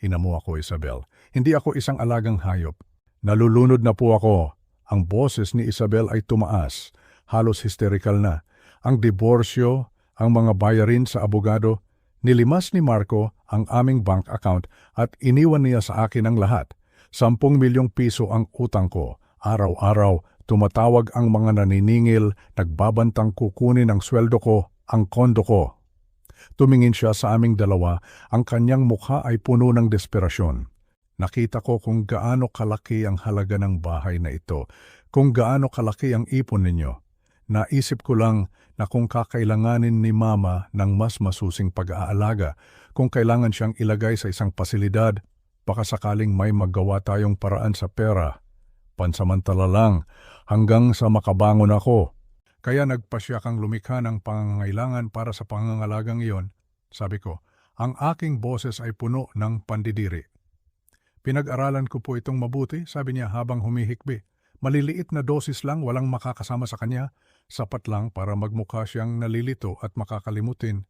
Hinamo ako, Isabel. Hindi ako isang alagang hayop. Nalulunod na po ako. Ang boses ni Isabel ay tumaas, halos hysterical na. Ang diborsyo, ang mga bayarin sa abogado, nilimas ni Marco ang aming bank account at iniwan niya sa akin ang lahat. 10 milyong piso ang utang ko. Araw-araw, tumatawag ang mga naniningil, nagbabantang kukunin ang sweldo ko, ang kondo ko. Tumingin siya sa aming dalawa, ang kanyang mukha ay puno ng desperasyon. Nakita ko kung gaano kalaki ang halaga ng bahay na ito, kung gaano kalaki ang ipon ninyo. Naisip ko lang na kung kakailanganin ni Mama ng mas masusing pag-aalaga, kung kailangan siyang ilagay sa isang pasilidad, baka sakaling may magawa tayong paraan sa pera. Pansamantala lang, hanggang sa makabangon ako. Kaya nagpasya kang lumikha ng pangangailangan para sa pangangalagang iyon. Sabi ko, ang aking boses ay puno ng pandidiri. Pinag-aralan ko po itong mabuti, sabi niya habang humihikbi. Maliliit na dosis lang, walang makakasama sa kanya. Sapat lang para magmukha siyang nalilito at makakalimutin.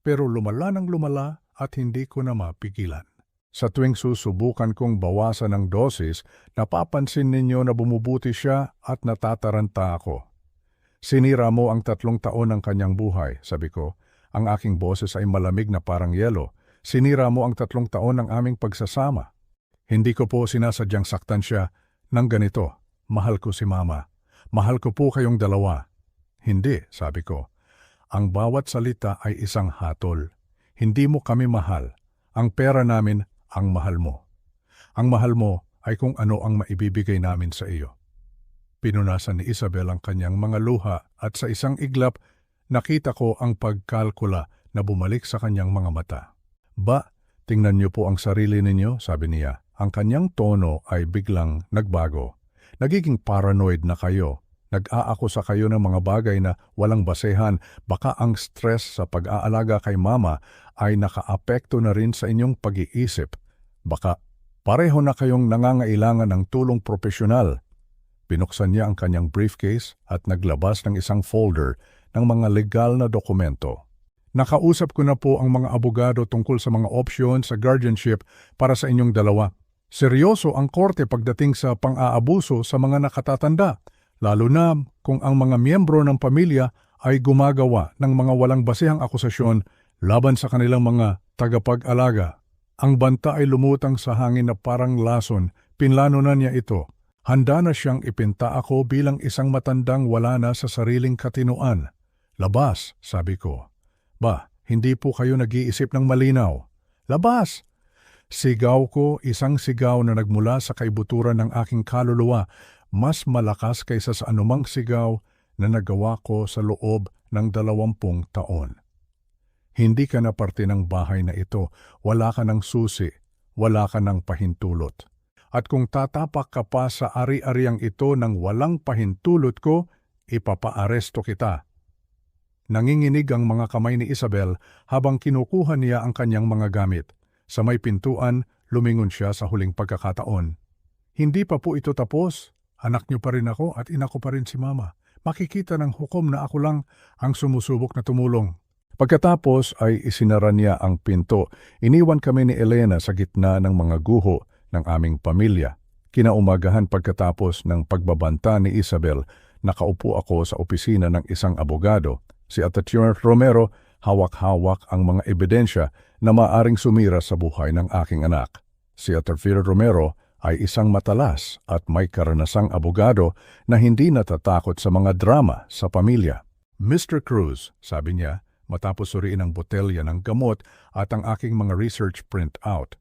Pero lumala ng lumala at hindi ko na mapigilan. Sa tuwing susubukan kong bawasan ng dosis, napapansin ninyo na bumubuti siya at natataranta ako. Sinira mo ang 3 taon ng kanyang buhay, sabi ko. Ang aking boses ay malamig na parang yelo. Sinira mo ang 3 taon ng aming pagsasama. Hindi ko po sinasadyang saktan siya ng ganito. Mahal ko si Mama. Mahal ko po kayong dalawa. Hindi, sabi ko. Ang bawat salita ay isang hatol. Hindi mo kami mahal. Ang pera namin ang mahal mo. Ang mahal mo ay kung ano ang maibibigay namin sa iyo. Pinunasan ni Isabel ang kanyang mga luha at sa isang iglap, nakita ko ang pagkalkula na bumalik sa kanyang mga mata. Ba, tingnan niyo po ang sarili ninyo, sabi niya. Ang kanyang tono ay biglang nagbago. Nagiging paranoid na kayo. Nag-aakusa kayo ng mga bagay na walang basehan. Baka ang stress sa pag-aalaga kay Mama ay nakaapekto na rin sa inyong pag-iisip. Baka pareho na kayong nangangailangan ng tulong profesional. Binuksan niya ang kanyang briefcase at naglabas ng isang folder ng mga legal na dokumento. Nakausap ko na po ang mga abogado tungkol sa mga opsyon sa guardianship para sa inyong dalawa. Seryoso ang korte pagdating sa pang-aabuso sa mga nakatatanda, lalo na kung ang mga miyembro ng pamilya ay gumagawa ng mga walang basehang akusasyon laban sa kanilang mga tagapag-alaga. Ang banta ay lumutang sa hangin na parang lason, pinlano na niya ito. Handa na siyang ipinta ako bilang isang matandang wala na sa sariling katinuan. Labas, sabi ko. Ba, hindi po kayo nag-iisip ng malinaw. Labas! Sigaw ko, isang sigaw na nagmula sa kaibuturan ng aking kaluluwa, mas malakas kaysa sa anumang sigaw na nagawa ko sa loob ng 20 taon. Hindi ka na parte ng bahay na ito, wala ka ng susi, wala ka ng pahintulot. At kung tatapak ka pa sa ari-ariang ito ng walang pahintulot ko, ipapaaresto kita. Nanginginig ang mga kamay ni Isabel habang kinukuha niya ang kanyang mga gamit. Sa may pintuan, lumingon siya sa huling pagkakataon. Hindi pa po ito tapos. Anak niyo pa rin ako at ina ko pa rin si Mama. Makikita ng hukom na ako lang ang sumusubok na tumulong. Pagkatapos ay isinara niya ang pinto. Iniwan kami ni Elena sa gitna ng mga guho ng aming pamilya. Kinaumagahan pagkatapos ng pagbabanta ni Isabel, nakaupo ako sa opisina ng isang abogado. Si Attorney Romero, hawak-hawak ang mga ebidensya na maaring sumira sa buhay ng aking anak. Si Attorney Romero ay isang matalas at may karanasang abogado na hindi natatakot sa mga drama sa pamilya. Mr. Cruz, sabi niya, matapos suriin ang botelya ng gamot at ang aking mga research printout.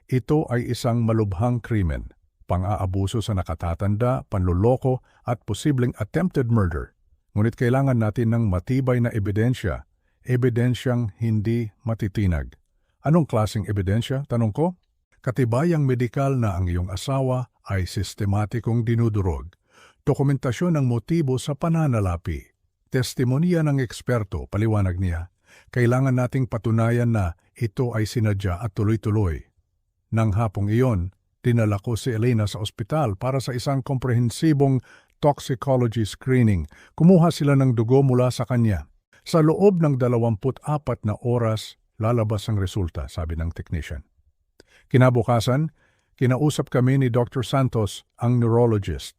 Ito ay isang malubhang krimen, pang-aabuso sa nakatatanda, panluloko at posibleng attempted murder. Ngunit kailangan natin ng matibay na ebidensya, ebidensyang hindi matitinag. Anong klaseng ebidensya? Tanong ko. Katibayang medikal na ang iyong asawa ay sistematikong dinudurog. Dokumentasyon ng motibo sa pananalapi. Testimonya ng eksperto, paliwanag niya. Kailangan nating patunayan na ito ay sinadya at tuloy-tuloy. Nang hapong iyon, dinala ko si Elena sa ospital para sa isang komprehensibong toxicology screening. Kumuha sila ng dugo mula sa kanya. Sa loob ng 24 na oras, lalabas ang resulta, sabi ng technician. Kinabukasan, kinausap kami ni Dr. Santos, ang neurologist.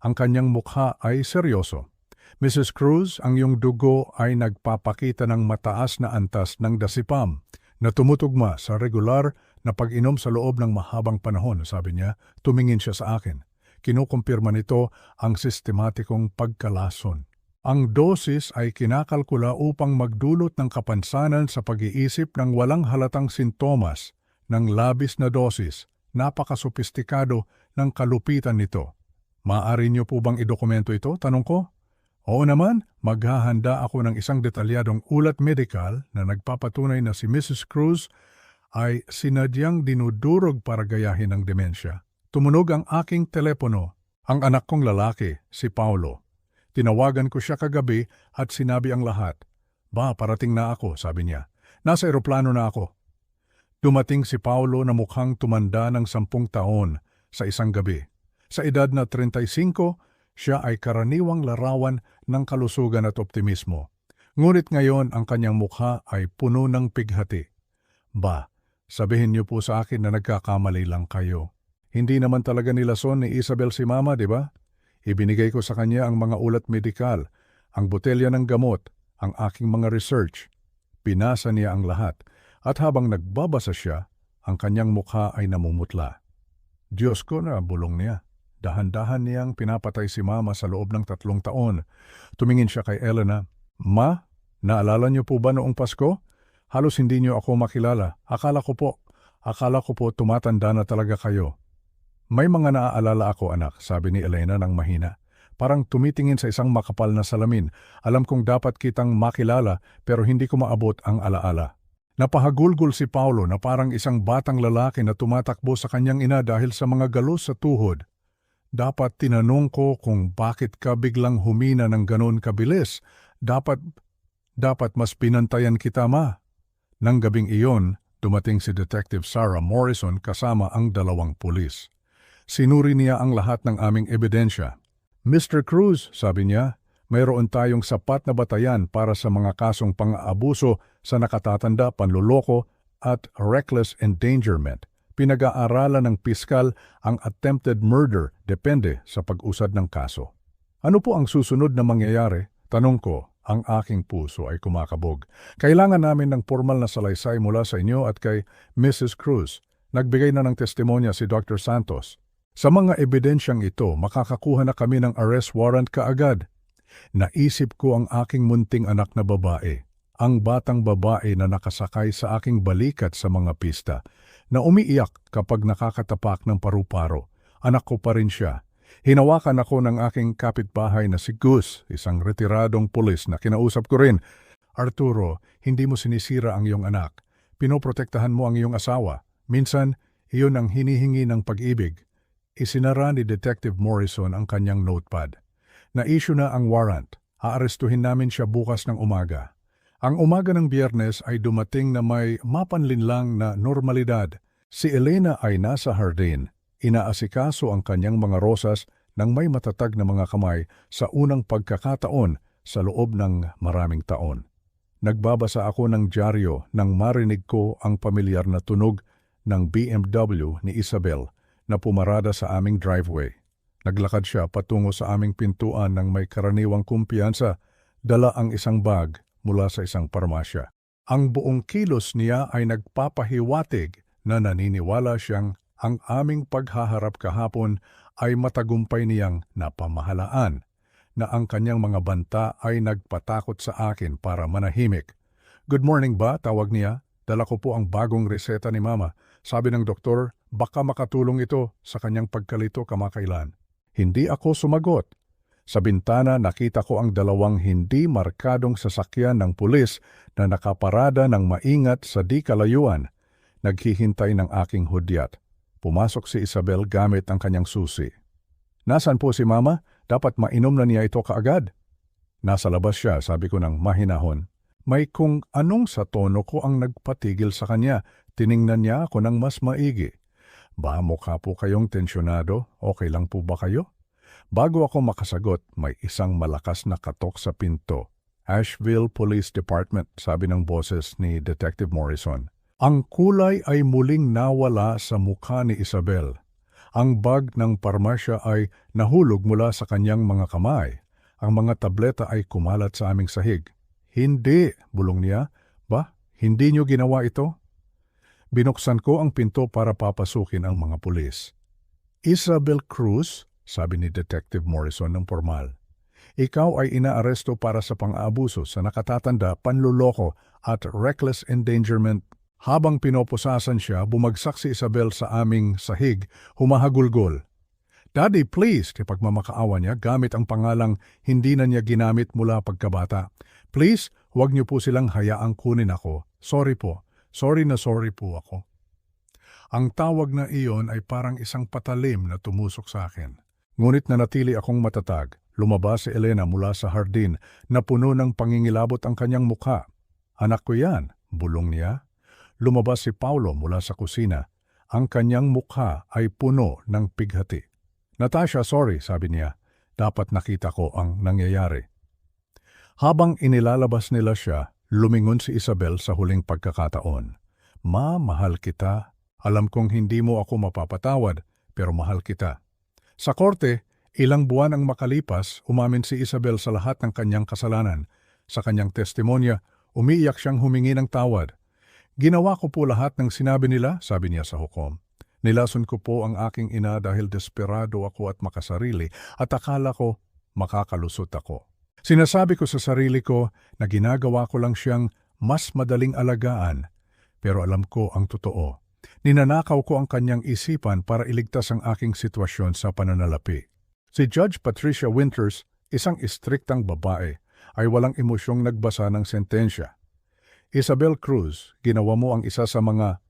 Ang kanyang mukha ay seryoso. Mrs. Cruz, ang iyong dugo ay nagpapakita ng mataas na antas ng dasipam na tumutugma sa regular na pag-inom sa loob ng mahabang panahon, sabi niya. Tumingin siya sa akin. Kinukumpirma nito ang sistematikong pagkalason. Ang dosis ay kinakalkula upang magdulot ng kapansanan sa pag-iisip ng walang halatang sintomas ng labis na dosis. Napakasopistikado ng kalupitan nito. Maaari niyo po bang idokumento ito? Tanong ko. Oo naman, maghahanda ako ng isang detalyadong ulat medikal na nagpapatunay na si Mrs. Cruz ay sinadyang dinudurog para gayahin ang demensya. Tumunog ang aking telepono. Ang anak kong lalaki, si Paulo. Tinawagan ko siya kagabi at sinabi ang lahat. Ba, parating na ako, sabi niya. Nasa eroplano na ako. Dumating si Paulo na mukhang tumanda ng 10 taon sa isang gabi. Sa edad na 35, siya ay karaniwang larawan ng kalusugan at optimismo. Ngunit ngayon ang kanyang mukha ay puno ng pighati. Ba, sabihin niyo po sa akin na nagkakamali lang kayo. Hindi naman talaga nilason ni Isabel si Mama, di ba? Ibinigay ko sa kanya ang mga ulat medikal, ang botelya ng gamot, ang aking mga research. Pinasa niya ang lahat at habang nagbabasa siya, ang kanyang mukha ay namumutla. Diyos ko, na bulong niya. Dahan-dahan niyang pinapatay si Mama sa loob ng 3 taon. Tumingin siya kay Elena. Ma, naalala niyo po ba noong Pasko? Halos hindi niyo ako makilala. Akala ko po tumatanda na talaga kayo. May mga naaalala ako, anak, sabi ni Elena ng mahina. Parang tumitingin sa isang makapal na salamin. Alam kong dapat kitang makilala pero hindi ko maabot ang alaala. Napahagulgol si Paulo na parang isang batang lalaki na tumatakbo sa kanyang ina dahil sa mga galos sa tuhod. Dapat tinanong ko kung bakit ka biglang humina ng ganon kabilis. Dapat mas pinantayan kita, Ma. Nang gabing iyon, dumating si Detective Sarah Morrison kasama ang 2 pulis. Sinuri niya ang lahat ng aming ebidensya. Mr. Cruz, sabi niya, mayroon tayong sapat na batayan para sa mga kasong pang-aabuso sa nakatatanda, panluloko at reckless endangerment. Pinag-aaralan ng piskal ang attempted murder depende sa pag-usad ng kaso. Ano po ang susunod na mangyayari? Tanong ko, ang aking puso ay kumakabog. Kailangan namin ng formal na salaysay mula sa inyo at kay Mrs. Cruz. Nagbigay na ng testimonya si Dr. Santos. Sa mga ebidensyang ito, makakakuha na kami ng arrest warrant kaagad. Naisip ko ang aking munting anak na babae, ang batang babae na nakasakay sa aking balikat sa mga pista, na umiiyak kapag nakakatapak ng paru-paro. Anak ko pa rin siya. Hinawakan ako ng aking kapitbahay na si Gus, isang retiradong pulis na kinausap ko rin. Arturo, hindi mo sinisira ang iyong anak. Pinoprotektahan mo ang iyong asawa. Minsan, iyon ang hinihingi ng pag-ibig. Isinara ni Detective Morrison ang kanyang notepad. Na-issue na ang warrant. Aarestuhin namin siya bukas ng umaga. Ang umaga ng Biyernes ay dumating na may mapanlinlang na normalidad. Si Elena ay nasa hardin. Inaasikaso ang kanyang mga rosas ng may matatag na mga kamay sa unang pagkakataon sa loob ng maraming taon. Nagbabasa ako ng dyaryo nang marinig ko ang pamilyar na tunog ng BMW ni Isabel na pumarada sa aming driveway. Naglakad siya patungo sa aming pintuan ng may karaniwang kumpiyansa. dala ang isang bag mula sa isang parmasya. Ang buong kilos niya ay nagpapahiwatig na naniniwala siyang ang aming paghaharap kahapon ay matagumpay niyang napamahalaan, na ang kanyang mga banta ay nagpatakot sa akin para manahimik. "Good morning ba?" tawag niya. "Dala ko po ang bagong reseta ni Mama. Sabi ng doktor, baka makatulong ito sa kanyang pagkalito kamakailan." Hindi ako sumagot. Sa bintana nakita ko ang dalawang hindi markadong sasakyan ng pulis na nakaparada ng maingat sa di kalayuan. Naghihintay ng aking hudyat. Pumasok si Isabel gamit ang kanyang susi. "Nasaan po si Mama? Dapat mainom na niya ito kaagad." "Nasa labas siya," sabi ko ng mahinahon. May kung anong sa tono ko ang nagpatigil sa kanya. Tiningnan niya ako ng mas maigi. "Ba, mukha po kayong tensyonado? Okay lang po ba kayo?" Bago ako makasagot, may isang malakas na katok sa pinto. "Asheville Police Department," sabi ng boses ni Detective Morrison. Ang kulay ay muling nawala sa mukha ni Isabel. Ang bag ng parmasya ay nahulog mula sa kanyang mga kamay. Ang mga tableta ay kumalat sa aming sahig. "Hindi," bulong niya. "Ba, hindi niyo ginawa ito?" Binuksan ko ang pinto para papasukin ang mga pulis. "Isabel Cruz," sabi ni Detective Morrison ng formal, "ikaw ay inaaresto para sa pang-aabuso sa nakatatanda, panluloko at reckless endangerment." Habang pinoposasan siya, bumagsak si Isabel sa aming sahig, humahagulgol. "Daddy, please," pagmamakaawa niya gamit ang pangalang hindi na niya ginamit mula pagkabata. "Please, huwag niyo po silang hayaang kunin ako. Sorry po. Sorry po ako." Ang tawag na iyon ay parang isang patalim na tumusok sa akin. Ngunit nanatili akong matatag. Lumabas si Elena mula sa hardin na puno ng pangingilabot ang kanyang mukha. "Anak ko yan," bulong niya. Lumabas si Paulo mula sa kusina. Ang kanyang mukha ay puno ng pighati. "Natasha, sorry," sabi niya. "Dapat nakita ko ang nangyayari." Habang inilalabas nila siya, lumingon si Isabel sa huling pagkakataon. "Ma, mahal kita. Alam kong hindi mo ako mapapatawad, pero mahal kita." Sa korte, ilang buwan ang makalipas, umamin si Isabel sa lahat ng kanyang kasalanan. Sa kanyang testimonya, umiiyak siyang humingi ng tawad. "Ginawa ko po lahat ng sinabi nila," sabi niya sa hukom. "Nilason ko po ang aking ina dahil desperado ako at makasarili at akala ko makakalusot ako. Sinasabi ko sa sarili ko na ginagawa ko lang siyang mas madaling alagaan, pero alam ko ang totoo. Ninanakaw ko ang kanyang isipan para iligtas ang aking sitwasyon sa pananalapi." Si Judge Patricia Winters, isang istriktang babae, ay walang emosyong nagbasa ng sentensya. "Isabel Cruz, ginawa mo ang isa sa mga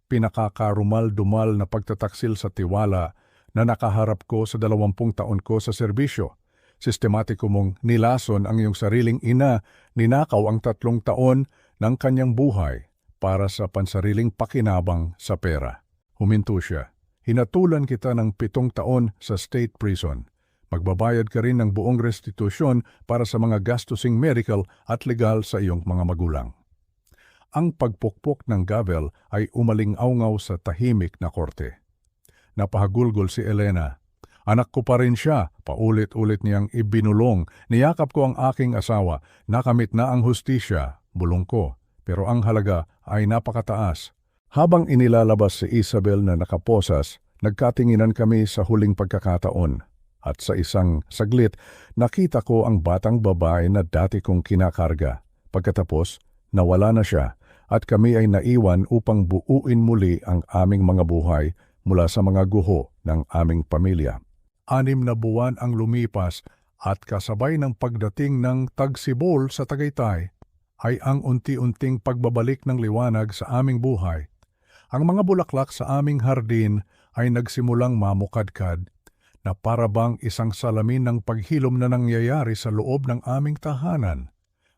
pinakakarumal-dumal na pagtataksil sa tiwala na nakaharap ko sa 20 taon ko sa serbisyo. Sistematiko mong nilason ang iyong sariling ina, ninakaw ang 3 taon ng kanyang buhay para sa pansariling pakinabang sa pera." Huminto siya. "Hinatulan kita ng 7 taon sa state prison. Magbabayad ka rin ng buong restitusyon para sa mga gastusing medical at legal sa iyong mga magulang." Ang pagpukpok ng gavel ay umaling-awngaw sa tahimik na korte. Napahagulgol si Elena. "Anak ko pa rin siya," paulit-ulit niyang ibinulong. "Niyakap ko ang aking asawa. Nakamit na ang hustisya," bulong ko. Pero ang halaga ay napakataas. Habang inilalabas si Isabel na nakaposas, nagkatinginan kami sa huling pagkakataon. At sa isang saglit, nakita ko ang batang babae na dati kong kinakarga. Pagkatapos, nawala na siya at kami ay naiwan upang buuin muli ang aming mga buhay mula sa mga guho ng aming pamilya. 6 na buwan ang lumipas at kasabay ng pagdating ng tagsibol sa Tagaytay, ay ang unti-unting pagbabalik ng liwanag sa aming buhay. Ang mga bulaklak sa aming hardin ay nagsimulang mamukadkad na parabang isang salamin ng paghilom na nangyayari sa loob ng aming tahanan.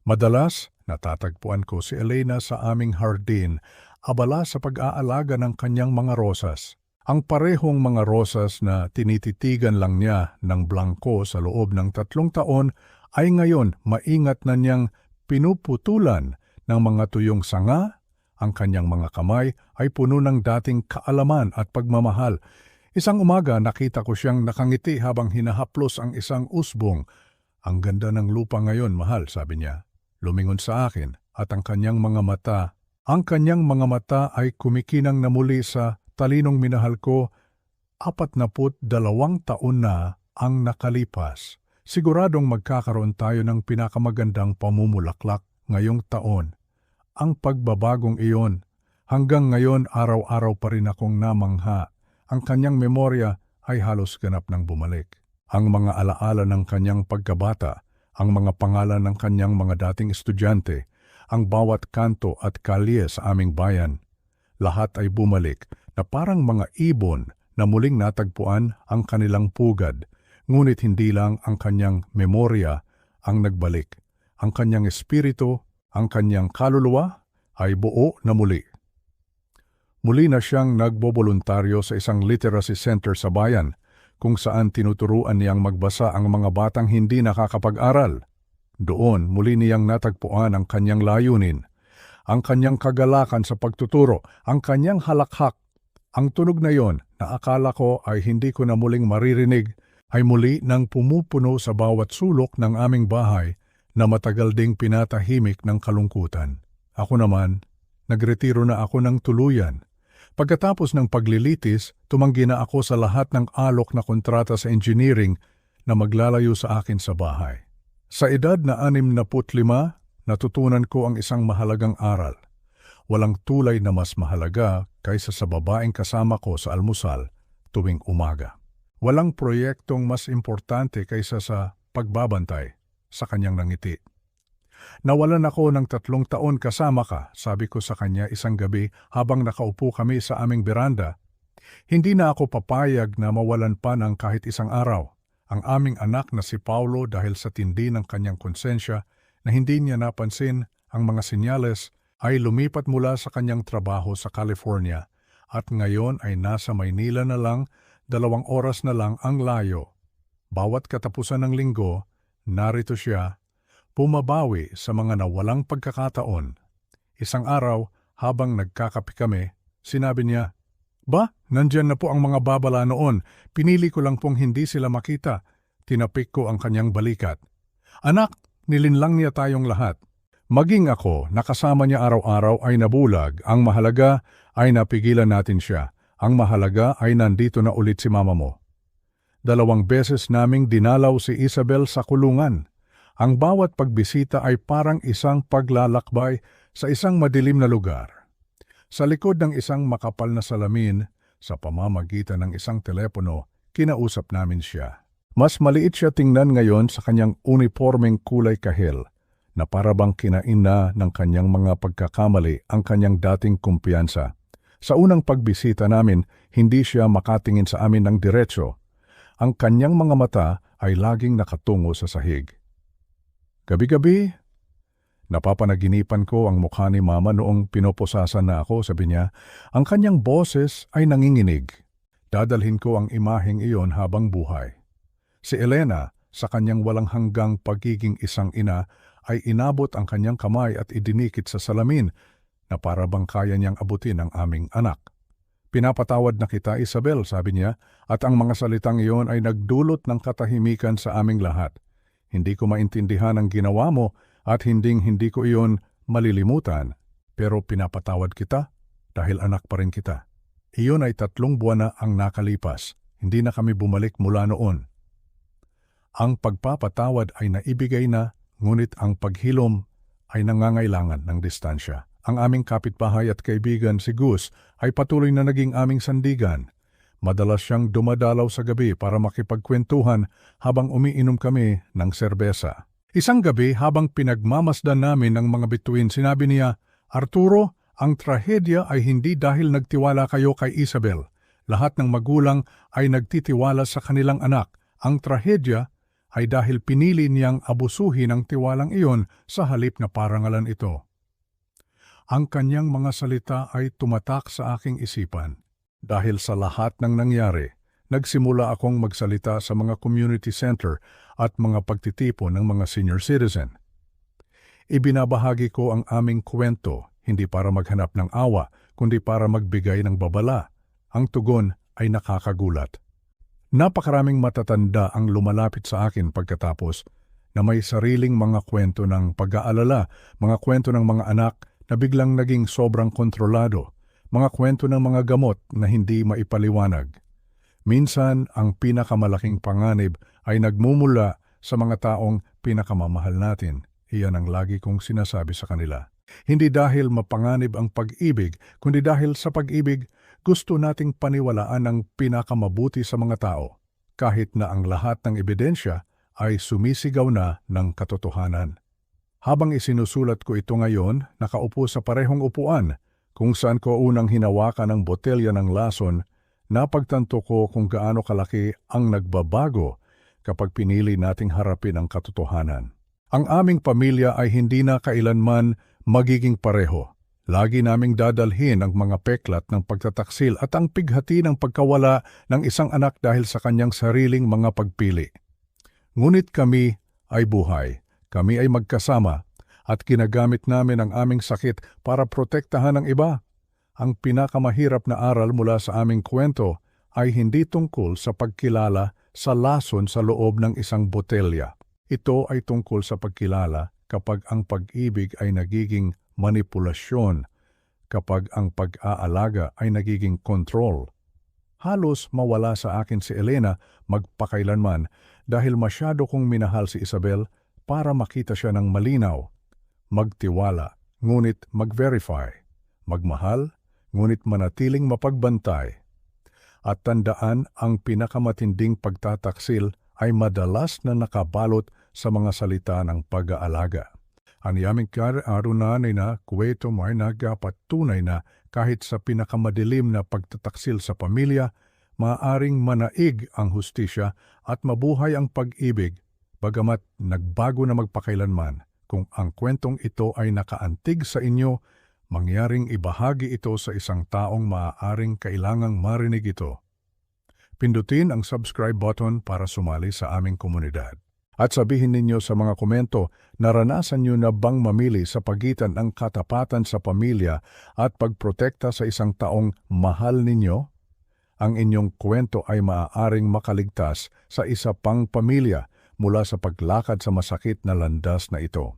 Madalas, natatagpuan ko si Elena sa aming hardin, abala sa pag-aalaga ng kanyang mga rosas. Ang parehong mga rosas na tinititigan lang niya ng blangko sa loob ng 3 taon ay ngayon maingat na niyang pinuputulan ng mga tuyong sanga. Ang kanyang mga kamay ay puno ng dating kaalaman at pagmamahal. Isang umaga nakita ko siyang nakangiti habang hinahaplos ang isang usbong. Ang ganda ng lupa ngayon, mahal, sabi niya. Lumingon sa akin at ang kanyang mga mata ay kumikinang na muli sa talinong minahal ko. 42 taon na ang nakalipas. Siguradong magkakaroon tayo ng pinakamagandang pamumulaklak ngayong taon. Ang pagbabagong iyon, hanggang ngayon araw-araw pa rin akong namangha. Ang kanyang memorya ay halos ganap ng bumalik. Ang mga alaala ng kanyang pagkabata, ang mga pangalan ng kanyang mga dating estudyante, ang bawat kanto at kalye sa aming bayan, lahat ay bumalik na parang mga ibon na muling natagpuan ang kanilang pugad, ngunit hindi lang ang kanyang memorya ang nagbalik. Ang kanyang espiritu, ang kanyang kaluluwa ay buo na muli. Muli na siyang nagboboluntaryo sa isang literacy center sa bayan, kung saan tinuturuan niyang magbasa ang mga batang hindi nakakapag-aral. Doon muli niyang natagpuan ang kanyang layunin, ang kanyang kagalakan sa pagtuturo, ang kanyang halakhak. Ang tunog na yon na akala ko ay hindi ko na muling maririnig ay muli nang pumupuno sa bawat sulok ng aming bahay na matagal ding pinatahimik ng kalungkutan. Ako naman, nagretiro na ako ng tuluyan. Pagkatapos ng paglilitis, tumanggi na ako sa lahat ng alok na kontrata sa engineering na maglalayo sa akin sa bahay. Sa edad na 65, natutunan ko ang isang mahalagang aral. Walang tulay na mas mahalaga kaysa sa babaeng kasama ko sa almusal tuwing umaga. Walang proyektong mas importante kaysa sa pagbabantay sa kanyang nangiti. Nawalan ako ng 3 taon kasama ka, sabi ko sa kanya isang gabi habang nakaupo kami sa aming beranda. Hindi na ako papayag na mawalan pa ng kahit isang araw. Ang aming anak na si Paulo dahil sa tindi ng kanyang konsensya na hindi niya napansin ang mga senyales ay lumipat mula sa kanyang trabaho sa California at ngayon ay nasa Maynila na lang, 2 oras na lang ang layo. Bawat katapusan ng linggo, narito siya, pumabawi sa mga nawalang pagkakataon. Isang araw, habang nagkakape kami, sinabi niya, "Ba, nandyan na po ang mga babala noon. Pinili ko lang pong hindi sila makita." Tinapik ko ang kanyang balikat. "Anak, nilinlang niya tayong lahat. Maging ako, nakasama niya araw-araw ay nabulag. Ang mahalaga ay napigilan natin siya. Ang mahalaga ay nandito na ulit si mama mo." 2 beses naming dinalaw si Isabel sa kulungan. Ang bawat pagbisita ay parang isang paglalakbay sa isang madilim na lugar. Sa likod ng isang makapal na salamin, sa pamamagitan ng isang telepono, kinausap namin siya. Mas maliit siya tingnan ngayon sa kanyang uniformeng kulay kahel, na parabang kinain na ng kanyang mga pagkakamali ang kanyang dating kumpiyansa. Sa unang pagbisita namin, hindi siya makatingin sa amin ng diretso. Ang kanyang mga mata ay laging nakatungo sa sahig. Gabi-gabi, napapanaginipan ko ang mukha ni Mama noong pinoposasan na ako, sabi niya. Ang kanyang boses ay nanginginig. Dadalhin ko ang imaheng iyon habang buhay. Si Elena, sa kanyang walang hanggang pagiging isang ina, ay inabot ang kanyang kamay at idinikit sa salamin na parabang kaya niyang abutin ang aming anak. "Pinapatawad na kita, Isabel," sabi niya, at ang mga salitang iyon ay nagdulot ng katahimikan sa aming lahat. Hindi ko maintindihan ang ginawa mo at hindi ko iyon malilimutan, pero pinapatawad kita dahil anak pa rin kita. Iyon ay 3 buwan na ang nakalipas. Hindi na kami bumalik mula noon. Ang pagpapatawad ay naibigay na, ngunit ang paghilom ay nangangailangan ng distansya. Ang aming kapitbahay at kaibigan si Gus ay patuloy na naging aming sandigan. Madalas siyang dumadalaw sa gabi para makipagkwentuhan habang umiinom kami ng serbesa. Isang gabi habang pinagmamasdan namin ang mga bituin, sinabi niya, "Arturo, ang trahedya ay hindi dahil nagtiwala kayo kay Isabel. Lahat ng magulang ay nagtitiwala sa kanilang anak. Ang trahedya ay dahil pinili niyang abusuhin ang tiwalang iyon sa halip na parangalan ito." Ang kanyang mga salita ay tumatak sa aking isipan. Dahil sa lahat ng nangyari, nagsimula akong magsalita sa mga community center at mga pagtitipon ng mga senior citizen. Ibinabahagi ko ang aming kwento, hindi para maghanap ng awa, kundi para magbigay ng babala. Ang tugon ay nakakagulat. Napakaraming matatanda ang lumalapit sa akin pagkatapos. na may sariling mga kwento ng pag-aalala, mga kwento ng mga anak na biglang naging sobrang kontrolado, mga kwento ng mga gamot na hindi maipaliwanag. Minsan, ang pinakamalaking panganib ay nagmumula sa mga taong pinakamamahal natin. Iyan ang lagi kong sinasabi sa kanila. Hindi dahil mapanganib ang pag-ibig, kundi dahil sa pag-ibig, gusto nating paniwalaan ang pinakamabuti sa mga tao, kahit na ang lahat ng ebidensya ay sumisigaw na ng katotohanan. Habang isinusulat ko ito ngayon, nakaupo sa parehong upuan, kung saan ko unang hinawakan ang botelya ng lason, napagtanto ko kung gaano kalaki ang nagbabago kapag pinili nating harapin ang katotohanan. Ang aming pamilya ay hindi na kailanman magiging pareho. Lagi naming dadalhin ang mga peklat ng pagtataksil at ang pighati ng pagkawala ng isang anak dahil sa kanyang sariling mga pagpili. Ngunit kami ay buhay. Kami ay magkasama at ginagamit namin ang aming sakit para protektahan ang iba. Ang pinakamahirap na aral mula sa aming kwento ay hindi tungkol sa pagkilala sa lason sa loob ng isang botelya. Ito ay tungkol sa pagkilala kapag ang pag-ibig ay nagiging manipulasyon, kapag ang pag-aalaga ay nagiging control. Halos mawala sa akin si Elena magpakailanman dahil masyado kong minahal si Isabel para makita siya ng malinaw. Magtiwala, ngunit mag-verify. Magmahal, ngunit manatiling mapagbantay. At tandaan, ang pinakamatinding pagtataksil ay madalas na nakabalot sa mga salita ng pag-aalaga. Ang yaming karunanay na kwento mo ay nagpatunay na kahit sa pinakamadilim na pagtataksil sa pamilya, maaaring manaig ang hustisya at mabuhay ang pag-ibig, bagamat nagbago na magpakailanman. Kung ang kwentong ito ay nakaantig sa inyo, mangyaring ibahagi ito sa isang taong maaaring kailangang marinig ito. Pindutin ang subscribe button para sumali sa aming komunidad. At sabihin ninyo sa mga komento, naranasan nyo na bang mamili sa pagitan ng katapatan sa pamilya at pagprotekta sa isang taong mahal ninyo? Ang inyong kwento ay maaaring makaligtas sa isa pang pamilya mula sa paglakad sa masakit na landas na ito.